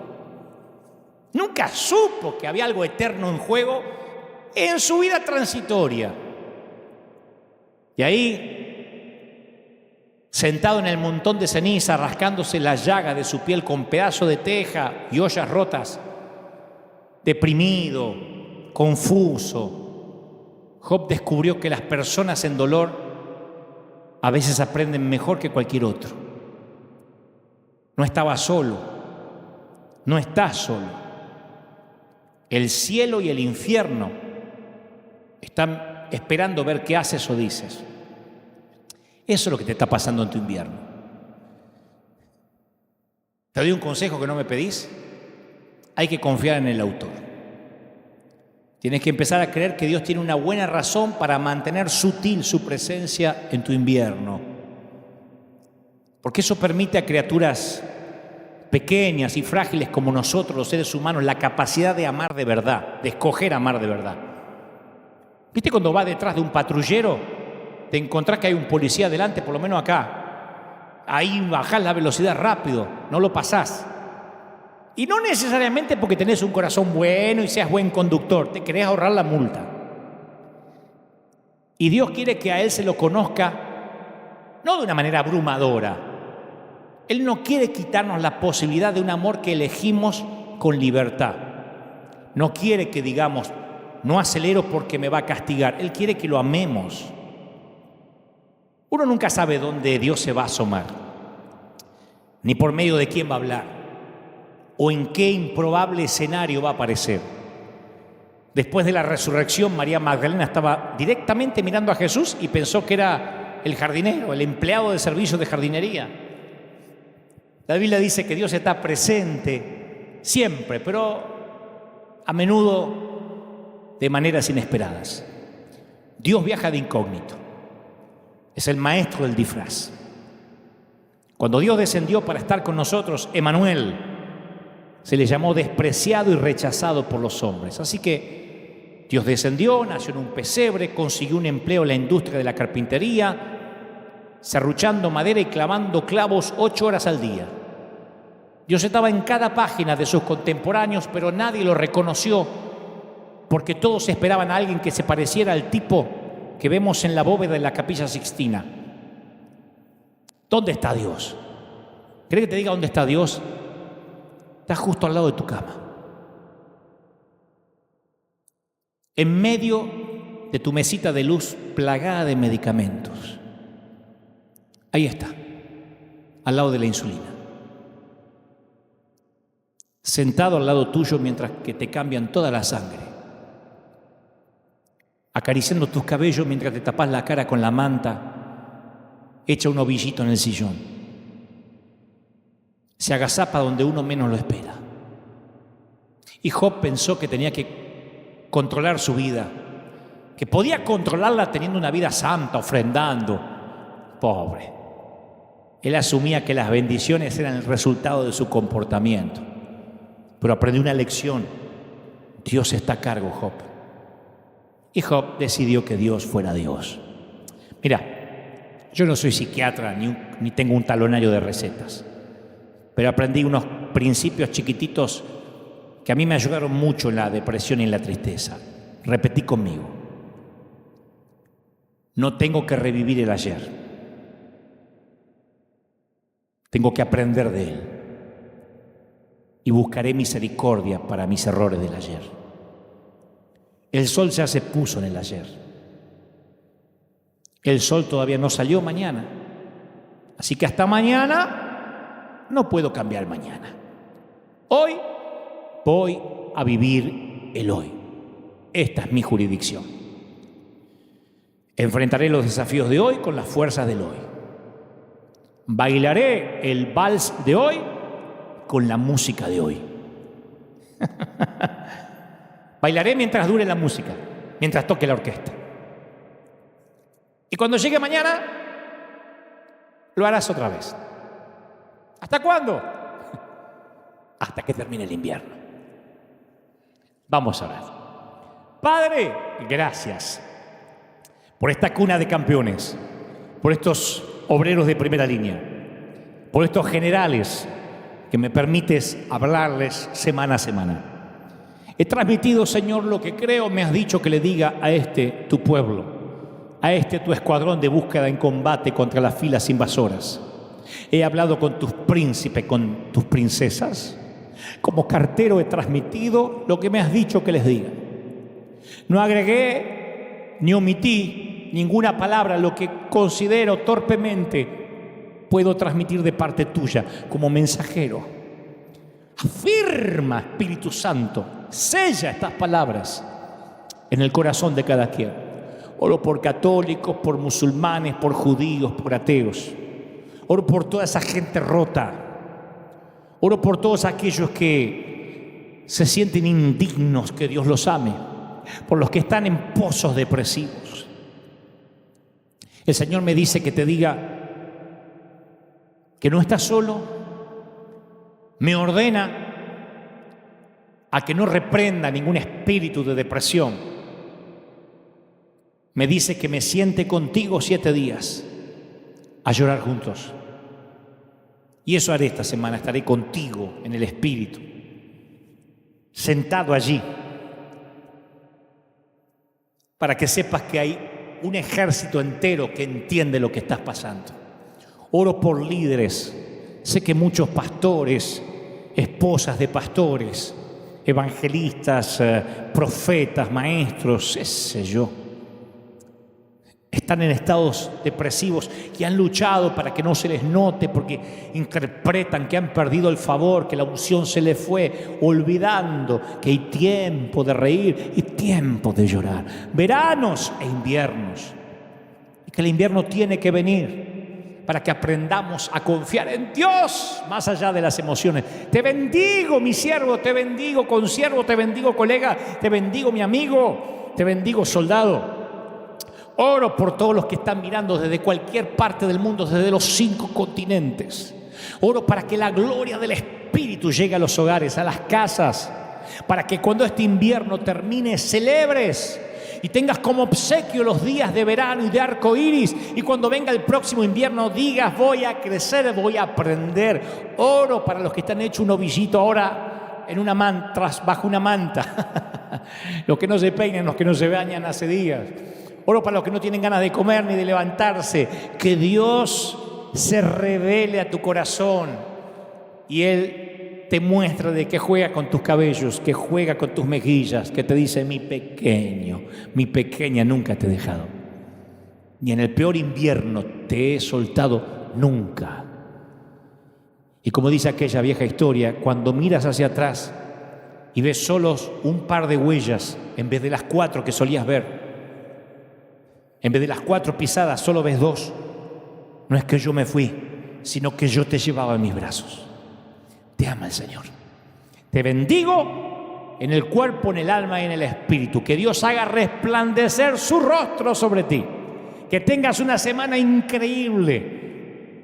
Nunca supo que había algo eterno en juego en su vida transitoria. Y ahí, sentado en el montón de ceniza, rascándose la llaga de su piel con pedazo de teja y ollas rotas, deprimido, confuso, Job descubrió que las personas en dolor a veces aprenden mejor que cualquier otro. No estaba solo, no estás solo. El cielo y el infierno están esperando ver qué haces o dices. Eso es lo que te está pasando en tu invierno. Te doy un consejo que no me pedís. Hay que confiar en el autor. Tienes que empezar a creer que Dios tiene una buena razón para mantener sutil su presencia en tu invierno. Porque eso permite a criaturas pequeñas y frágiles como nosotros, los seres humanos, la capacidad de amar de verdad, de escoger amar de verdad. ¿Viste cuando vas detrás de un patrullero? Te encontrás que hay un policía delante, por lo menos acá. Ahí bajás la velocidad rápido, no lo pasás. Y no necesariamente porque tenés un corazón bueno y seas buen conductor, te querés ahorrar la multa. Y Dios quiere que a Él se lo conozca, no de una manera abrumadora. Él no quiere quitarnos la posibilidad de un amor que elegimos con libertad. No quiere que digamos, no acelero porque me va a castigar. Él quiere que lo amemos. Uno nunca sabe dónde Dios se va a asomar, ni por medio de quién va a hablar, o en qué improbable escenario va a aparecer. Después de la resurrección, María Magdalena estaba directamente mirando a Jesús y pensó que era el jardinero, el empleado de servicio de jardinería. La Biblia dice que Dios está presente siempre, pero a menudo de maneras inesperadas. Dios viaja de incógnito. Es el maestro del disfraz. Cuando Dios descendió para estar con nosotros, Emanuel, se le llamó despreciado y rechazado por los hombres. Así que Dios descendió, nació en un pesebre, consiguió un empleo en la industria de la carpintería, serruchando madera y clavando clavos 8 horas al día. Dios estaba en cada página de sus contemporáneos, pero nadie lo reconoció porque todos esperaban a alguien que se pareciera al tipo que vemos en la bóveda de la Capilla Sixtina. ¿Dónde está Dios? ¿Querés que te diga dónde está Dios? Está justo al lado de tu cama. En medio de tu mesita de luz plagada de medicamentos. Ahí está, al lado de la insulina. Sentado al lado tuyo mientras que te cambian toda la sangre. Acariciando tus cabellos mientras te tapas la cara con la manta, echa un ovillito en el sillón. Se agazapa donde uno menos lo espera. Y Job pensó que tenía que controlar su vida, que podía controlarla teniendo una vida santa, ofrendando. Pobre. Él asumía que las bendiciones eran el resultado de su comportamiento. Pero aprendió una lección. Dios está a cargo, Job. Y Job decidió que Dios fuera Dios. Mira, yo no soy psiquiatra ni tengo un talonario de recetas. Pero aprendí unos principios chiquititos que a mí me ayudaron mucho en la depresión y en la tristeza. Repetí conmigo. No tengo que revivir el ayer. Tengo que aprender de él. Y buscaré misericordia para mis errores del ayer. El sol ya se puso en el ayer. El sol todavía no salió mañana. Así que hasta mañana no puedo cambiar mañana. Hoy voy a vivir el hoy. Esta es mi jurisdicción. Enfrentaré los desafíos de hoy con las fuerzas del hoy. Bailaré el vals de hoy con la música de hoy. Bailaré mientras dure la música, mientras toque la orquesta. Y cuando llegue mañana, lo harás otra vez. ¿Hasta cuándo? Hasta que termine el invierno. Vamos a orar. Padre, gracias por esta cuna de campeones, por estos obreros de primera línea, por estos generales que me permites hablarles semana a semana. He transmitido, Señor, lo que creo me has dicho que le diga a este tu pueblo, a este tu escuadrón de búsqueda en combate contra las filas invasoras. He hablado con tus príncipes, con tus princesas. Como cartero he transmitido lo que me has dicho que les diga. No agregué ni omití ninguna palabra, lo que considero torpemente puedo transmitir de parte tuya como mensajero. Afirma, Espíritu Santo, sella estas palabras en el corazón de cada quien. Oro por católicos, por musulmanes, por judíos, por ateos. Oro por toda esa gente rota. Oro por todos aquellos que se sienten indignos que Dios los ame. por los que están en pozos depresivos. El Señor me dice que te diga que no estás solo. Me ordena a que no reprenda ningún espíritu de depresión. Me dice que me siente contigo 7 días a llorar juntos. Y eso haré esta semana, estaré contigo en el espíritu, sentado allí, para que sepas que hay un ejército entero que entiende lo que estás pasando. Oro por líderes. Sé que muchos pastores, esposas de pastores, evangelistas, profetas, maestros, qué sé yo, están en estados depresivos y han luchado para que no se les note porque interpretan que han perdido el favor, que la unción se les fue, olvidando que hay tiempo de reír y tiempo de llorar, veranos e inviernos, y que el invierno tiene que venir para que aprendamos a confiar en Dios más allá de las emociones. Te bendigo, mi siervo, te bendigo, consiervo, te bendigo, colega, te bendigo, mi amigo, te bendigo, soldado. Oro por todos los que están mirando desde cualquier parte del mundo, desde los 5 continentes. Oro para que la gloria del Espíritu llegue a los hogares, a las casas, para que cuando este invierno termine celebres y tengas como obsequio los días de verano y de arco iris, y cuando venga el próximo invierno digas: voy a crecer, voy a aprender. Oro para los que están hechos un ovillito ahora en una manta, bajo una manta, los que no se peinan, los que no se bañan hace días. Oro para los que no tienen ganas de comer ni de levantarse. Que Dios se revele a tu corazón y Él te muestra de que juega con tus cabellos, que juega con tus mejillas, que te dice: mi pequeño, mi pequeña, nunca te he dejado. Ni en el peor invierno te he soltado nunca. Y como dice aquella vieja historia, cuando miras hacia atrás y ves solos un par de huellas en vez de las 4 que solías ver, en vez de las 4 pisadas solo ves 2. No es que yo me fui, sino que yo te llevaba en mis brazos. Te ama el Señor. Te bendigo en el cuerpo, en el alma y en el espíritu. Que Dios haga resplandecer su rostro sobre ti. Que tengas una semana increíble.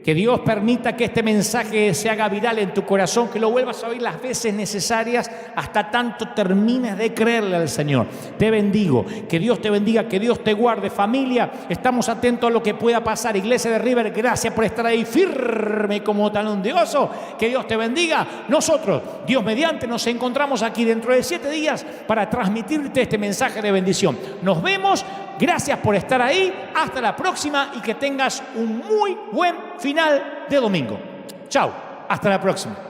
Que Dios permita que este mensaje se haga viral en tu corazón, que lo vuelvas a oír las veces necesarias hasta tanto termines de creerle al Señor. Te bendigo, que Dios te bendiga, que Dios te guarde. Familia, estamos atentos a lo que pueda pasar. Iglesia de River, gracias por estar ahí firme como talón de oso. Que Dios te bendiga. Nosotros, Dios mediante, nos encontramos aquí dentro de 7 días para transmitirte este mensaje de bendición. Nos vemos. Gracias por estar ahí. Hasta la próxima y que tengas un muy buen final de domingo. Chao. Hasta la próxima.